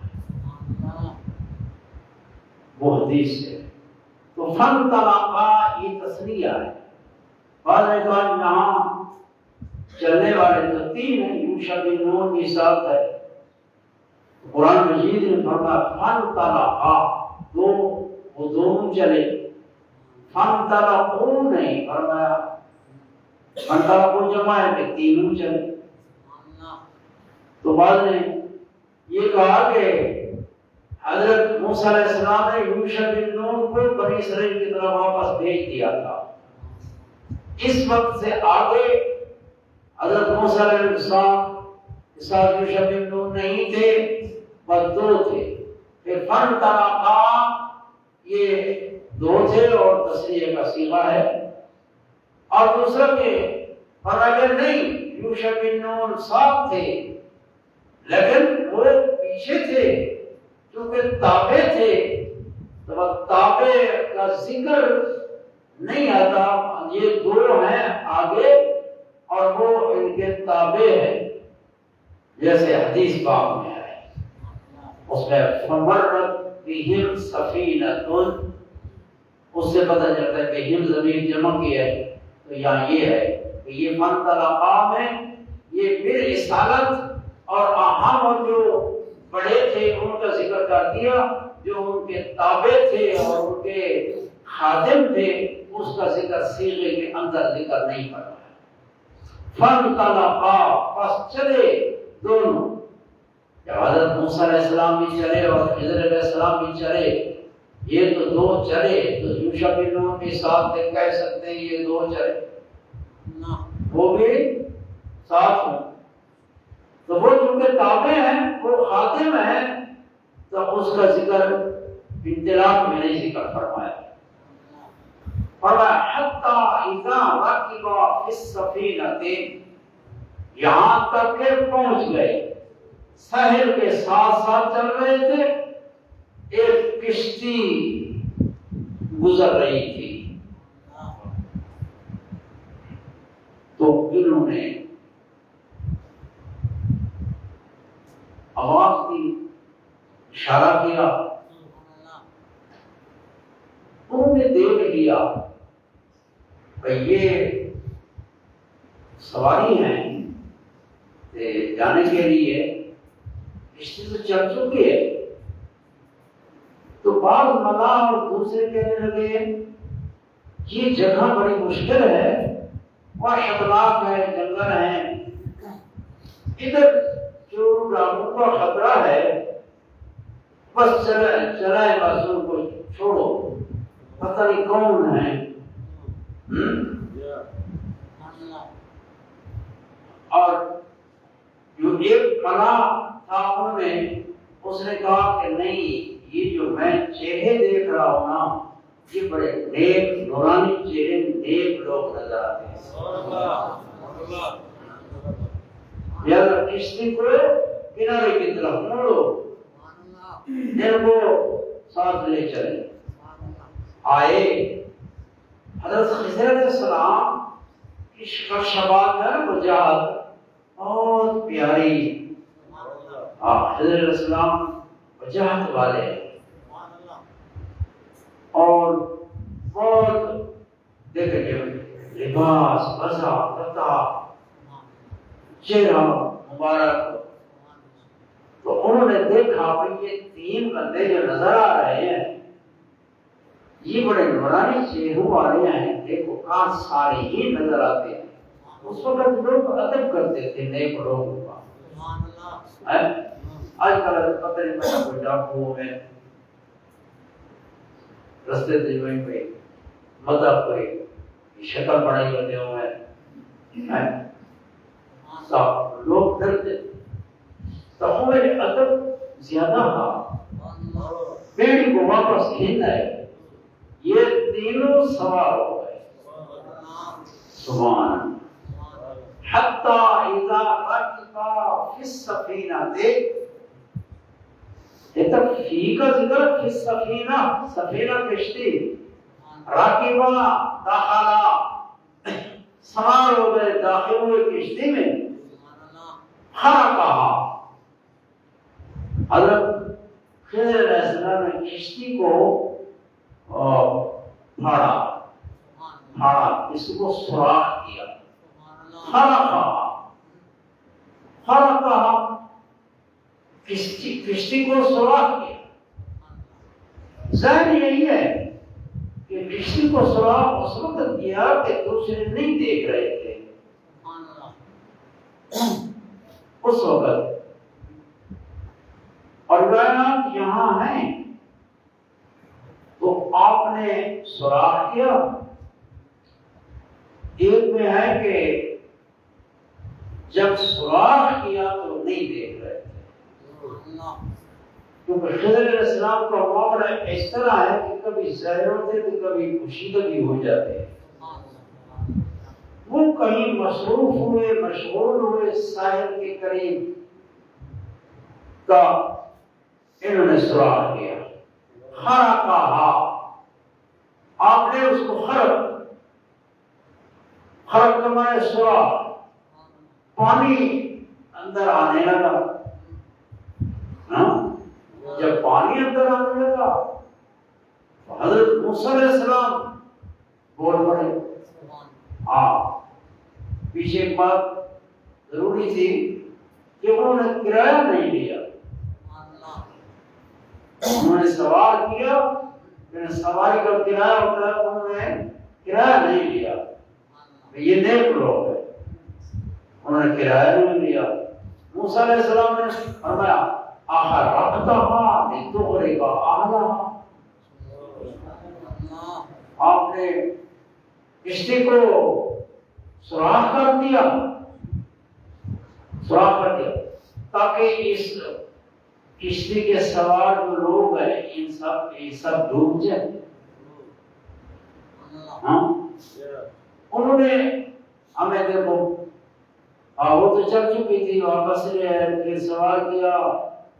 Speaker 1: وہ حدیث سے۔ تو فانطلقا یہ تسنیہ ہے، بعض احتمال یہاں چلنے والے تو تین ہیں، یوشع بن نون کی ساتھ ہے، قرآن مجید نے فرمایا فانطلقا، وہ دونوں چلے، فانطلقوا نہیں فرمایا، فانطلقوا جمع ہے کہ تینوں چلے۔ تو بعض نے یہ کہا کہ حضرت موسیٰ علیہ السلام نے یوشع بن نون کو بنی اسرائیل کی طرف واپس بھیج دیا تھا، اس وقت سے آگے حضرت موسیٰ علیہ السلام کے ساتھ یوشع بن نون نہیں تھے، بس دو تھے۔ پھر فانطلقا یہ دو تھے اور تسنیہ کا صیغہ ہے، اور دوسرا کہ فرمایا نہیں، یوشع بن نون ساتھ تھے لیکن وہ پیچھے تھے، کیونکہ تابع تھے، تو تابع کا ذکر نہیں آتا، یہ دو ہیں آگے اور وہ ان کے تابع ہیں، جیسے حدیث پاک میں ہے، اس میں فمرت بہم سفینۃ، اس سے پتہ چلتا ہے بہم ضمیر جمع کی ہے، تو یہاں یہ ہے کہ یہ فانطلقا میں یہ پھر رسالت اور اہم جو بڑے تھے ان کا ذکر کر دیا، جو ان کے تابع تھے اور ان کے خادم تھے اس کا ذکر صیغے کے اندر ذکر نہیں پڑا ہے۔ فانطلقا پس چلے دونوں، جب حضرت موسیٰ علیہ السلام بھی چلے اور خضر علیہ السلام بھی چلے، یہ تو دو چلے، تو یوشع بن نون کے ساتھ کہہ سکتے ہیں یہ دو چلے، وہ بھی ساتھ ہوں، تو وہ چونکہ تابع ہیں، وہ خادم ہیں، تو اس کا ذکر انطلاق میں نہیں ذکر فرمایا۔ فرمایا حتی اذا رکبا فی السفینۃ، یہاں تک کہ پہنچ گئے، ساحل کے ساتھ ساتھ چل رہے تھے، ایک کشتی گزر رہی تھی، تو انہوں نے آواز دی، اشارہ کیا، انہوں نے دیکھ لیا کہ یہ سواری ہیں جانے کے لیے، کشتی تو چل چکی ہے، تو بعض ملا اور دوسرے کہنے لگے یہ جگہ بڑی مشکل ہے، وہاں شتلاک ہے، جنگل ہیں، ادھر چور ڈاکو کا خطرہ ہے، بس چلائے بس ان کو چھوڑو، پتہ نہیں کون ہے۔ اور جو ایک ملا تھا ان میں، اس نے کہا کہ نہیں، یہ جو میں چہرے دیکھ رہا ہوں نا، یہ بڑے نیک نورانی چہرے، نیک لوگ نظر آتے ہیں۔ لہذا کشتی کو کنارے کی طرف موڑو، ان کو ساتھ لے چلے۔ آئے حضرت خضر علیہ السلام کی شباب ہے وجاہت بہت پیاری، خضر علیہ السلام وجاہت والے اور بہت دیکھیں کہ لباس بزا پتا چہرہ مبارک، تو انہوں نے دیکھا کہ یہ تین بندے جو نظر آ رہے ہیں یہ بڑے نورانی چہروں والے ہیں، دیکھو کہاں سارے ہی نظر آتے ہیں۔ اس وقت لوگ ادب کرتے تھے نیک لوگوں کا، آج کل پتہ نہیں میں کوئی ڈاکو میں رستے سے وہیں پہ مذہب کوئی شکل بڑھائی ہوتے ہوئے لوگ ڈرتے، تو میں ادب زیادہ تھا، پیڑ کو واپس کھینچنا ہے۔ یہ تینوں سوار ہو گئے، سبحان حتی اذا رکبا فی السفینہ، دیکھ یہ تک فی کا ذکر، فی السفینہ، سفینہ کشتی، راکبا داخلہ، سوار ہو گئے، داخل ہوئے کشتی میں، خرقہا، حضرت خضر علیہ السلام نے کشتی کو پھاڑا، اس کو سوراخ کیا، خرقہا، کشتی کو سوراخ کیا۔ ظاہر یہی ہے کہ کشتی کو سوراخ اس وقت کیا کہ دوسرے نہیں دیکھ رہے تھے اس وقت، اور روایات یہاں ہیں، تو آپ نے سوراخ کیا۔ ایک میں ہے کہ جب سوراخ کیا تو نہیں دیکھ رہے تھے، کیونکہ خضر علیہ السلام کا معاملہ اس طرح ہے کہ کبھی ظاہر ہوتے تو کبھی پوشیدہ بھی ہو جاتے ہیں۔ وہ کہیں مصروف ہوئے، مشغول ہوئے ساحل کے قریب کا، انہوں نے سوراخ کیا، خرقہا، آپ نے اس کو خرق کا معنی سوراخ، پانی اندر آنے لگا، جب پانی اندر آنے لگا تو حضرت موسیٰ علیہ السلام بول پڑے۔ پیچھے ایک بات ضروری تھی کہ انہوں نے کرایہ نہیں لیا، انہوں نے سوار کیا، سواری کا کرایہ ہوتا ہے، انہوں نے کرایہ نہیں لیا، یہ نیک لوگ ہے، انہوں نے کرایہ نہیں لیا۔ موسیٰ علیہ السلام نے فرمایا اخرقتہا لتغرق اہلہا، آپ نے کشتی کو سوراخ کر دیا، تاکہ اس کشتی کے سوار جو لوگ ہیں یہ سب ڈوب جائیں۔ انہوں نے ہمیں دیکھو وہ تو چل چکی تھی، واپس پھر سوار کیا،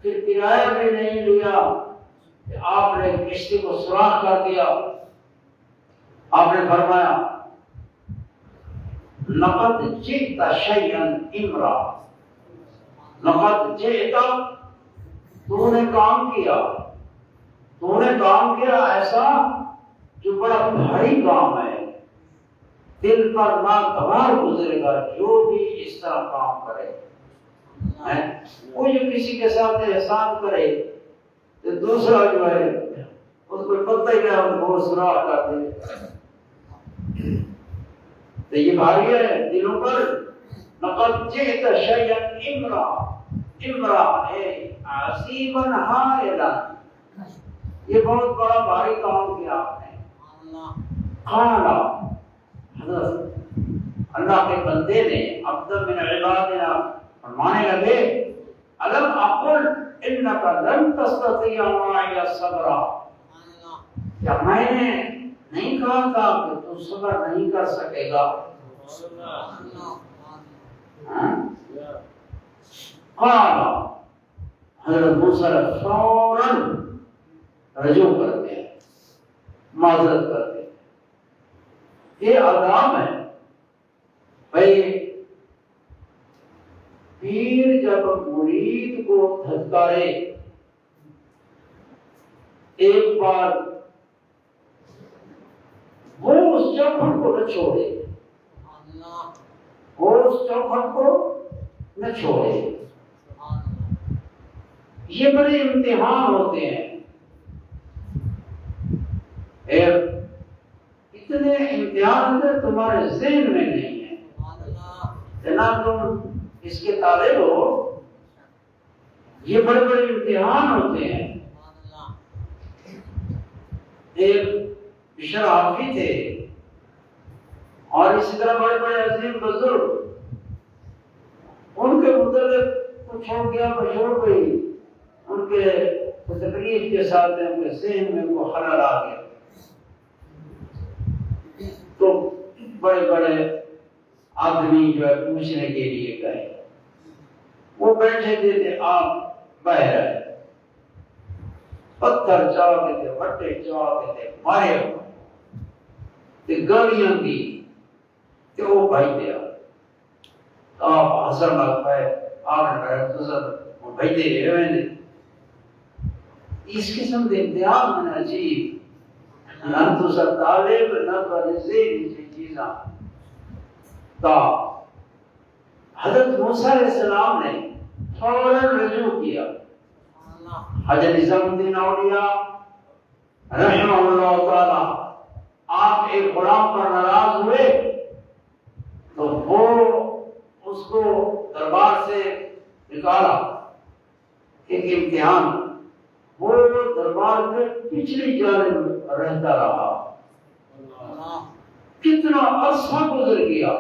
Speaker 1: پھر کرایہ بھی نہیں لیا، آپ نے کشتی کو سوراخ کر دیا۔ آپ نے فرمایا لقد جئت شیئا امرا، لقد جئت، تو نے کام کیا ایسا جو بڑا بھاری کام ہے، دل پر ناگوار گزرے گا جو بھی اس طرح کام کرے۔ وہ جو کسی کے ساتھ احسان کرے تو دوسرا جو ہے اس کو پتہ ہی نہیں، وہ سوراخ کر دے، تو یہ بھاری ہے دلوں پر۔ لقد جئت شیئا امرا، امرا ہے عصیبا حائلا، یہ بہت بڑا بھاری کام کیا آپ نے۔ قال، حضرت اللہ کے بندے نے، عبد من عبادنا
Speaker 2: فرمانے لگے الم اقل انک لن تستطیع معی صبرا، کیا میں نے نہیں کہا تھا کہ تو صبر نہیں کر سکے گا؟ قال حضرت موسیٰ فوراً رجوع کرتے ہیں، معذرت کرتے ہیں۔ یہ آداب ہے بھائی، پیر جب مرید کو دھتکارے ایک بار، وہ اس چوکھٹ کو نہ چھوڑے، وہ اس چوکھٹ کو نہ چھوڑے۔ یہ بڑے امتحان ہوتے ہیں، اتنے امتحان تمہارے ذہن میں نہیں ہے، جناب تم اس کے طالب ہو، یہ بڑے بڑے امتحان ہوتے ہیں۔ ایک بشر حافظ تھے اور اسی طرح بڑے بڑے عظیم بزرگ، ان کے متعلق کچھ ہو گیا، مشہور گئی، ان کے تکلیف کے ساتھ ان کے ذہن میں کو خلل آ گیا، تو بڑے بڑے آدمی جو ہے پوچھنے کے لیے گئے، وہ بیٹھے تھے، آپ بہ رہے، پتھر چاہتے تھے، بٹے چاہتے تھے، مارے تے گالیاں دی تے وہ بھائی دیا، آپ حسن لگ پائے، آپ نے کہا تو بھائی دے رہے ہیں۔ اس قسم کے امتحان میں عجیب، نہ تو سر طالب نہ تو ذہن کی چیزاں، تا حضرت موسیٰ علیہ السلام نے فوراً رجوع کیا۔ حضرت نظام الدین اولیاء رحمہ اللہ تعالی، آپ ایک غلام پر ناراض ہوئے تو وہ اس کو دربار سے نکالا، ایک امتحان، وہ دربار میں پچھلی جانب رہتا رہا، کتنا عرصہ گزر گیا،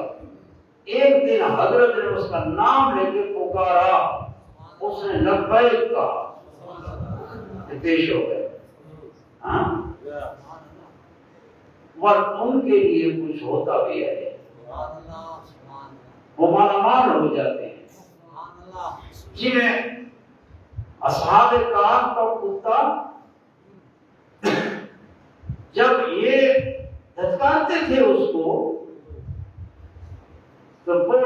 Speaker 2: ایک دن حضرت نے اس کا نام لے کے پکارا، اس نے لبیک کہا، پیش ہو گئے، اور ان کے لیے کچھ ہوتا بھی ہے، وہ مالا مال ہو جاتے ہیں۔ جنہیں اصحاب کہف کا کتا جب یہ دھتکارتے تھے اس کو، تو وہ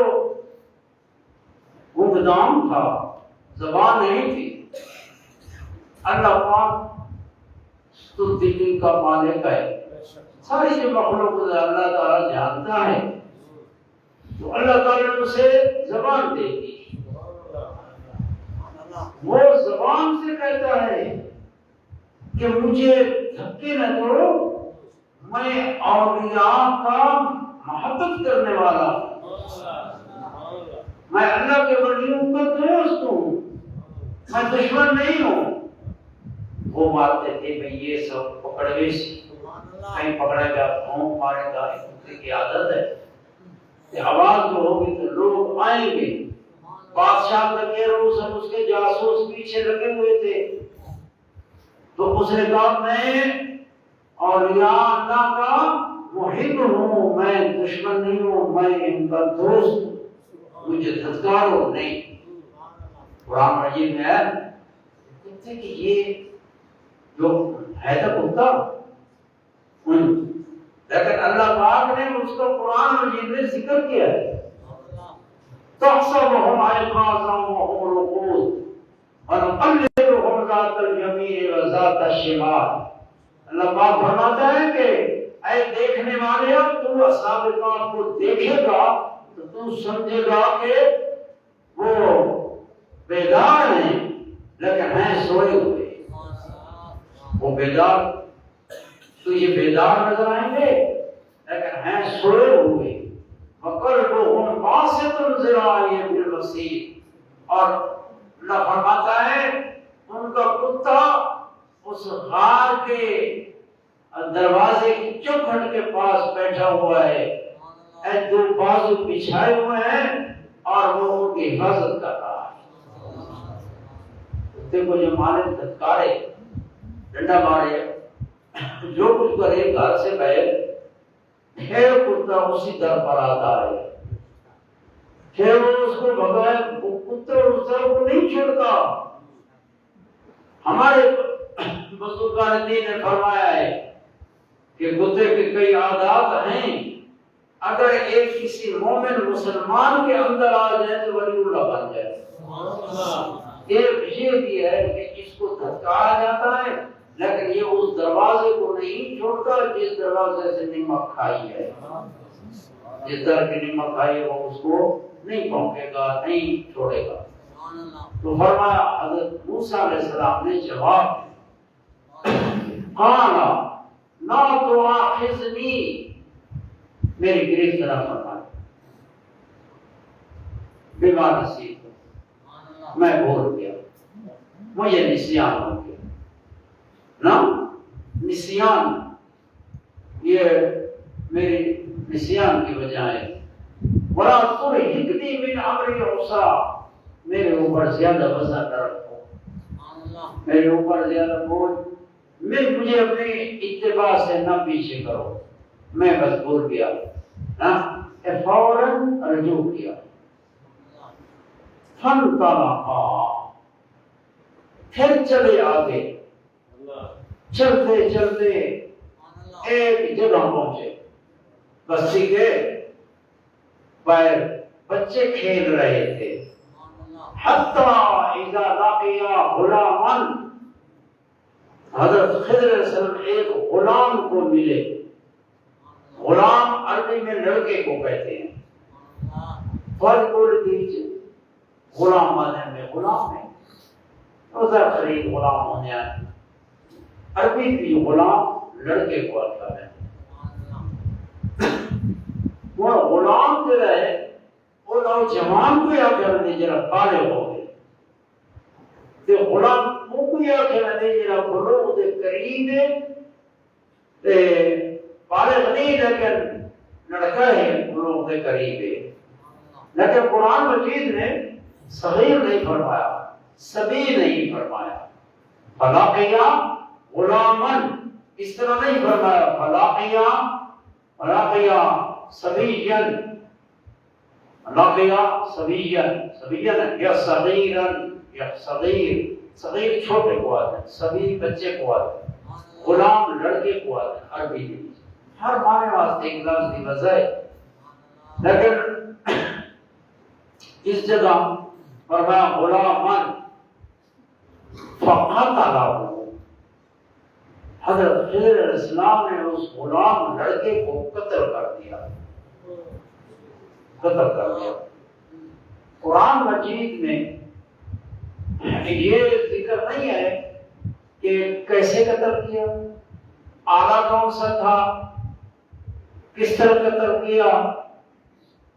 Speaker 2: گنگنام تھا، زبان نہیں تھی۔ اللہ پاک تو دلی کا مالک ہے، ساری جو مخلوق اللہ تعالیٰ جانتا ہے، تو اللہ تعالیٰ نے اسے زبان دے دی، وہ زبان سے کہتا ہے کہ مجھے دھکے نہ دو، میں اولیاء کا محبت کرنے والا ہوں، میں اللہ کے ولیوں کا دوست ہوں، میں دشمن نہیں ہوں۔ وہ مارتے تھے بھئی یہ سب پکڑوے سی، کہیں پکڑا گیا بھونک مارے گا، اس کی عادت ہے کہ آواز جو ہوگی تو لوگ آئیں گے، بادشاہ لگے اور سب اس کے جاسوس پیچھے لگے ہوئے تھے، تو اس نے کہا میں اولیاء اللہ کا محب ہوں، میں دشمن نہیں ہوں، میں ان کا دوست ہوں، مجھے دھتکارو نہیں۔ قرآن مجید میں ہے کہتے کہ یہ جو ہے تو کتا، لیکن اللہ پاک نے اس کو قرآن مجید میں ذکر کیا ہے، تحسبهم ایقاظا وهم رقود ونقلبهم ذات الیمین وذات الشمال۔ اللہ پاک فرماتا ہے کہ اے دیکھنے والے، تو اصحاب کہف کو دیکھے گا تو تو سمجھے گا کہ وہ بیدار ہیں لیکن ہیں سوئے ہوئے، وہ بیدار، تو یہ بیدار نظر آئیں گے لیکن ہیں سوئے ہوئے۔ وَقَلْبُهُمْ بَاسِطٌ ذِرَاعَيْهِ بِالْوَسِيلِ، اور اللہ فرماتا ہے ان کا کتا اس غار کے دروازے کی چوکھٹ کے پاس بیٹھا ہوا ہے، دو بازو بچھائے ہوئے ہیں اور وہ ان کی حفاظت کر رہا ہے. کتے کو جو مارے دھتکارے ڈنڈا مارے جو کچھ کرے گھر سے باہر پھر کتا اسی در پر آتا ہے پھر وہ اس کو بغیر کتے اس در کو نہیں چھوڑتا. ہمارے بزرگان دین نے فرمایا ہے کہ کتے کے کئی عادات ہیں اگر ایک کسی مومن مسلمان کے اندر آ جائے تو ولی اللہ بن جائے. ایک یہ بھی ہے کہ اس کو دھتکارا جاتا ہے لیکن یہ اس دروازے کو نہیں چھوڑتا جس دروازے سے نمک کھائی ہے. جس در کی نمک کھائی ہے وہ اس کو نہیں پھونکے گا نہیں چھوڑے گا. تو فرمایا حضرت موسیٰ علیہ السلام نے جواب قال لا تؤاخذنی میری گریفت نہ فرمائے بما نسیت میں بھول گیا مجھے نسیان ہو گیا. نا نسیان یہ میری نسیان کی وجہ ہے. ولا ترهقنی من امری عسرا میرے اوپر زیادہ وزن نہ رکھو میرے اوپر زیادہ بوجھ مجھے اپنی اتباع سے نہ پیچھے کرو. میں بس بھول گیا فوراً رجوع کیا. فانطلقا پھر چلے آگے چلتے چلتے ایک جگہ پہنچے بستی کے باہر بچے کھیل رہے تھے. حتی اذا لقیا غلاما حضرت خضر علیہ السلام ایک غلام کو ملے. غلام عربی میں لڑکے کو کہتے ہیں. فرق بول دیجیے غلام مانے میں غلام ہے ادھر قریب غلام ہونے آئے. عربی بھی غلام لڑکے کو آتا ہے. وہ غلام جو ہے وہ نوجوان کو یا کرنے جرا پالے ہو گئے تے غلام کو یا کرنے جرا بلوغ دے قریب ہے تے بالغ نہیں لیکن لڑکا ہے بلوغ دے قریب ہے. لیکن قرآن مجید نے صغیر نہیں فرمایا صبی نہیں فرمایا. فلاقیا غلامن اس طرح نہیں فرمایا. فلاقیا صبیًا لقیا صبیًا یا صغیرًا یا صغیر چھوٹے کو آتے ہیں صبی بچے کو آتے ہیں غلام لڑکے کو آتے ہیں. عربی میں ہر معنی واسطے ایک لفظ کی وجہ ہے. لیکن اس جگہ فرمایا غلامن فقتلہ حضرت خضر علیہ السلام نے اس غلام لڑکے کو قتل کر دیا. قرآن مجید میں یہ ذکر نہیں ہے کہ کیسے قتل کیا آلہ کون سا تھا کس طرح قتل کیا.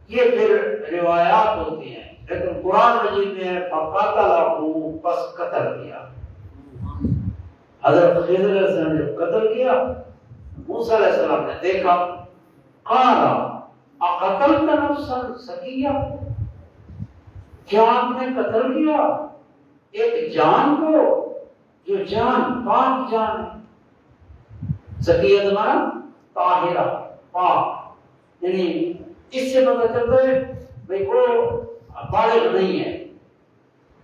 Speaker 2: یہ پھر روایات ہوتی ہیں لیکن قرآن مجید میں فقتلہ پس قتل کیا. حضرت خضر علیہ السلام نے قتل کیا. موسیٰ علیہ السلام نے دیکھا قال اقتلت نفسا زکیہ کیا آپ نے قتل کیا ایک جان کو جو جان پاک جان ہے. زکیہ ہمارا طاہرہ پاک یعنی اس سے پتہ چلتا ہے بھئی وہ بالغ نہیں ہے.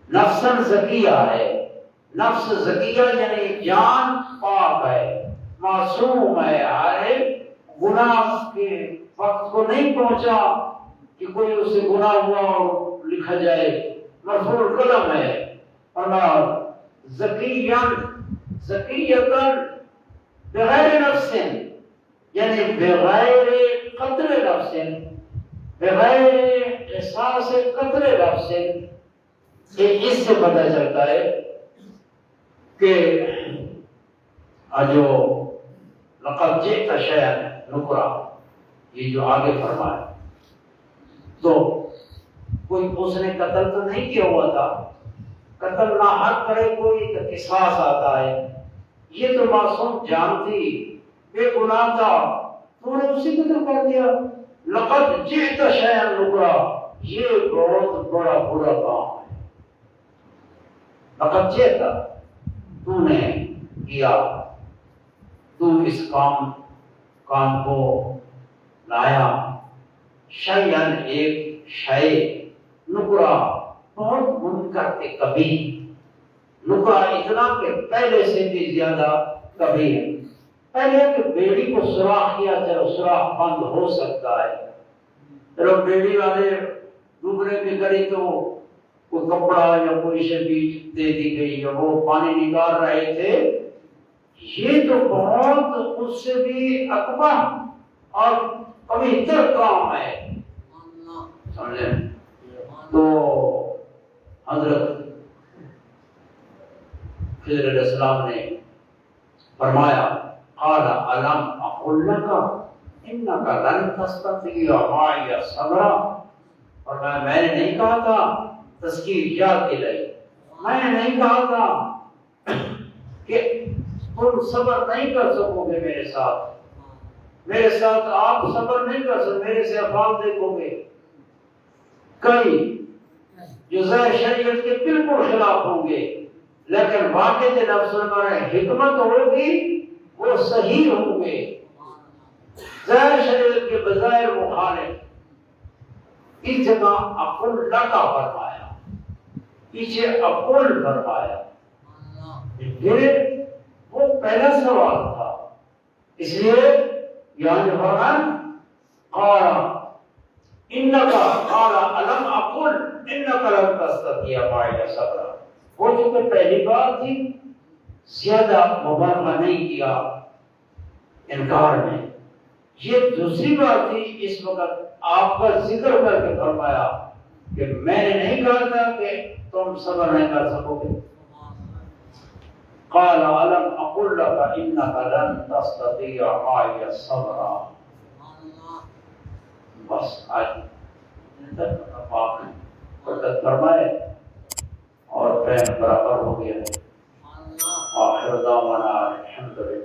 Speaker 2: نفسا زکیہ ہے. نفس زکیہ یعنی جان پاک ہے معصوم ہے. ہر گناہ کے وقت کو نہیں پہنچا کہ کوئی اسے گناہ ہوا اور لکھا جائے مرفوع القلم ہے. اور زکیان زکیتن بغیر نفس یعنی بغیر قتل نفس بغیر احساس قتل نفس. اس سے پتہ چلتا ہے کہ جو لقد جئت شیئا نکرا یہ جو آگے فرمایا تو کوئی اس نے قتل تو نہیں کیا ہوا تھا. قتل نہ حق کرے کوئی تو قصاص آتا ہے. یہ تو معصوم جان تھی بے گناہ تھا تو نے اسی قتل کر دیا. لقد جئت شیئا نکرا یہ بہت بڑا برا کام ہے. لقد جئت، تو نے کیا، تو اس کام کو لایا، شیئن ایک شے، نکرا بہت منکر کے کبھی، نکرا اتنا کہ پہلے سے بھی زیادہ کبھی ہے. پہلے کہ بیڑی کو سوراخ کیا جائے، سوراخ بند ہو سکتا ہے. چلو بیڑی والے ڈوبنے کی کری تو کوئی کپڑا یا کوئی شبیج دے دی گئی یا وہ پانی نکال رہے تھے. یہ تو بہت اس سے بھی اکبر اور کبھی تر کام ہے. سمجھے؟ تو حضرت خضر علیہ السلام نے فرمایا قال الم اقل لك انك لن تستطيع معي صبرا. اور میں نے نہیں کہا تھا، تذکیر یاد دلائی، میں نے نہیں کہا تھا کہ تم صبر نہیں کر سکو گے میرے ساتھ آپ صبر نہیں کر سکتے، میرے سے افعال دیکھو گے کئی جو ظاہر شریعت کے بالکل خلاف ہوں گے، لیکن واقع کے لفظ میں حکمت ہوگی، وہ صحیح ہوں گے. ظاہر شریعت کے بظاہر مخالف. اس جگہ اقل لکا فرمایا، پیچھے اقل فرمایا. پھر وہ پہلا سوال تھا، اس لیے یعنی فرمان قال انکا قال الم اقل انکا لن تستطیع معي صبرا. وہ چونکہ پہلی بات تھی، زیادہ مبالغہ نہیں کیا انکار میں. یہ دوسری بات تھی، اس وقت آپ کا ذکر کر کے فرمایا کہ میں نے نہیں کہا تھا کہ تم صبر نہیں کر سکو گے. قال الم اقل لك انك لن تستطيع معي صبرا. بس آج پاک برکت فرمائے اور پین برابر ہو گیا. آخر دعوانا الحمدللہ.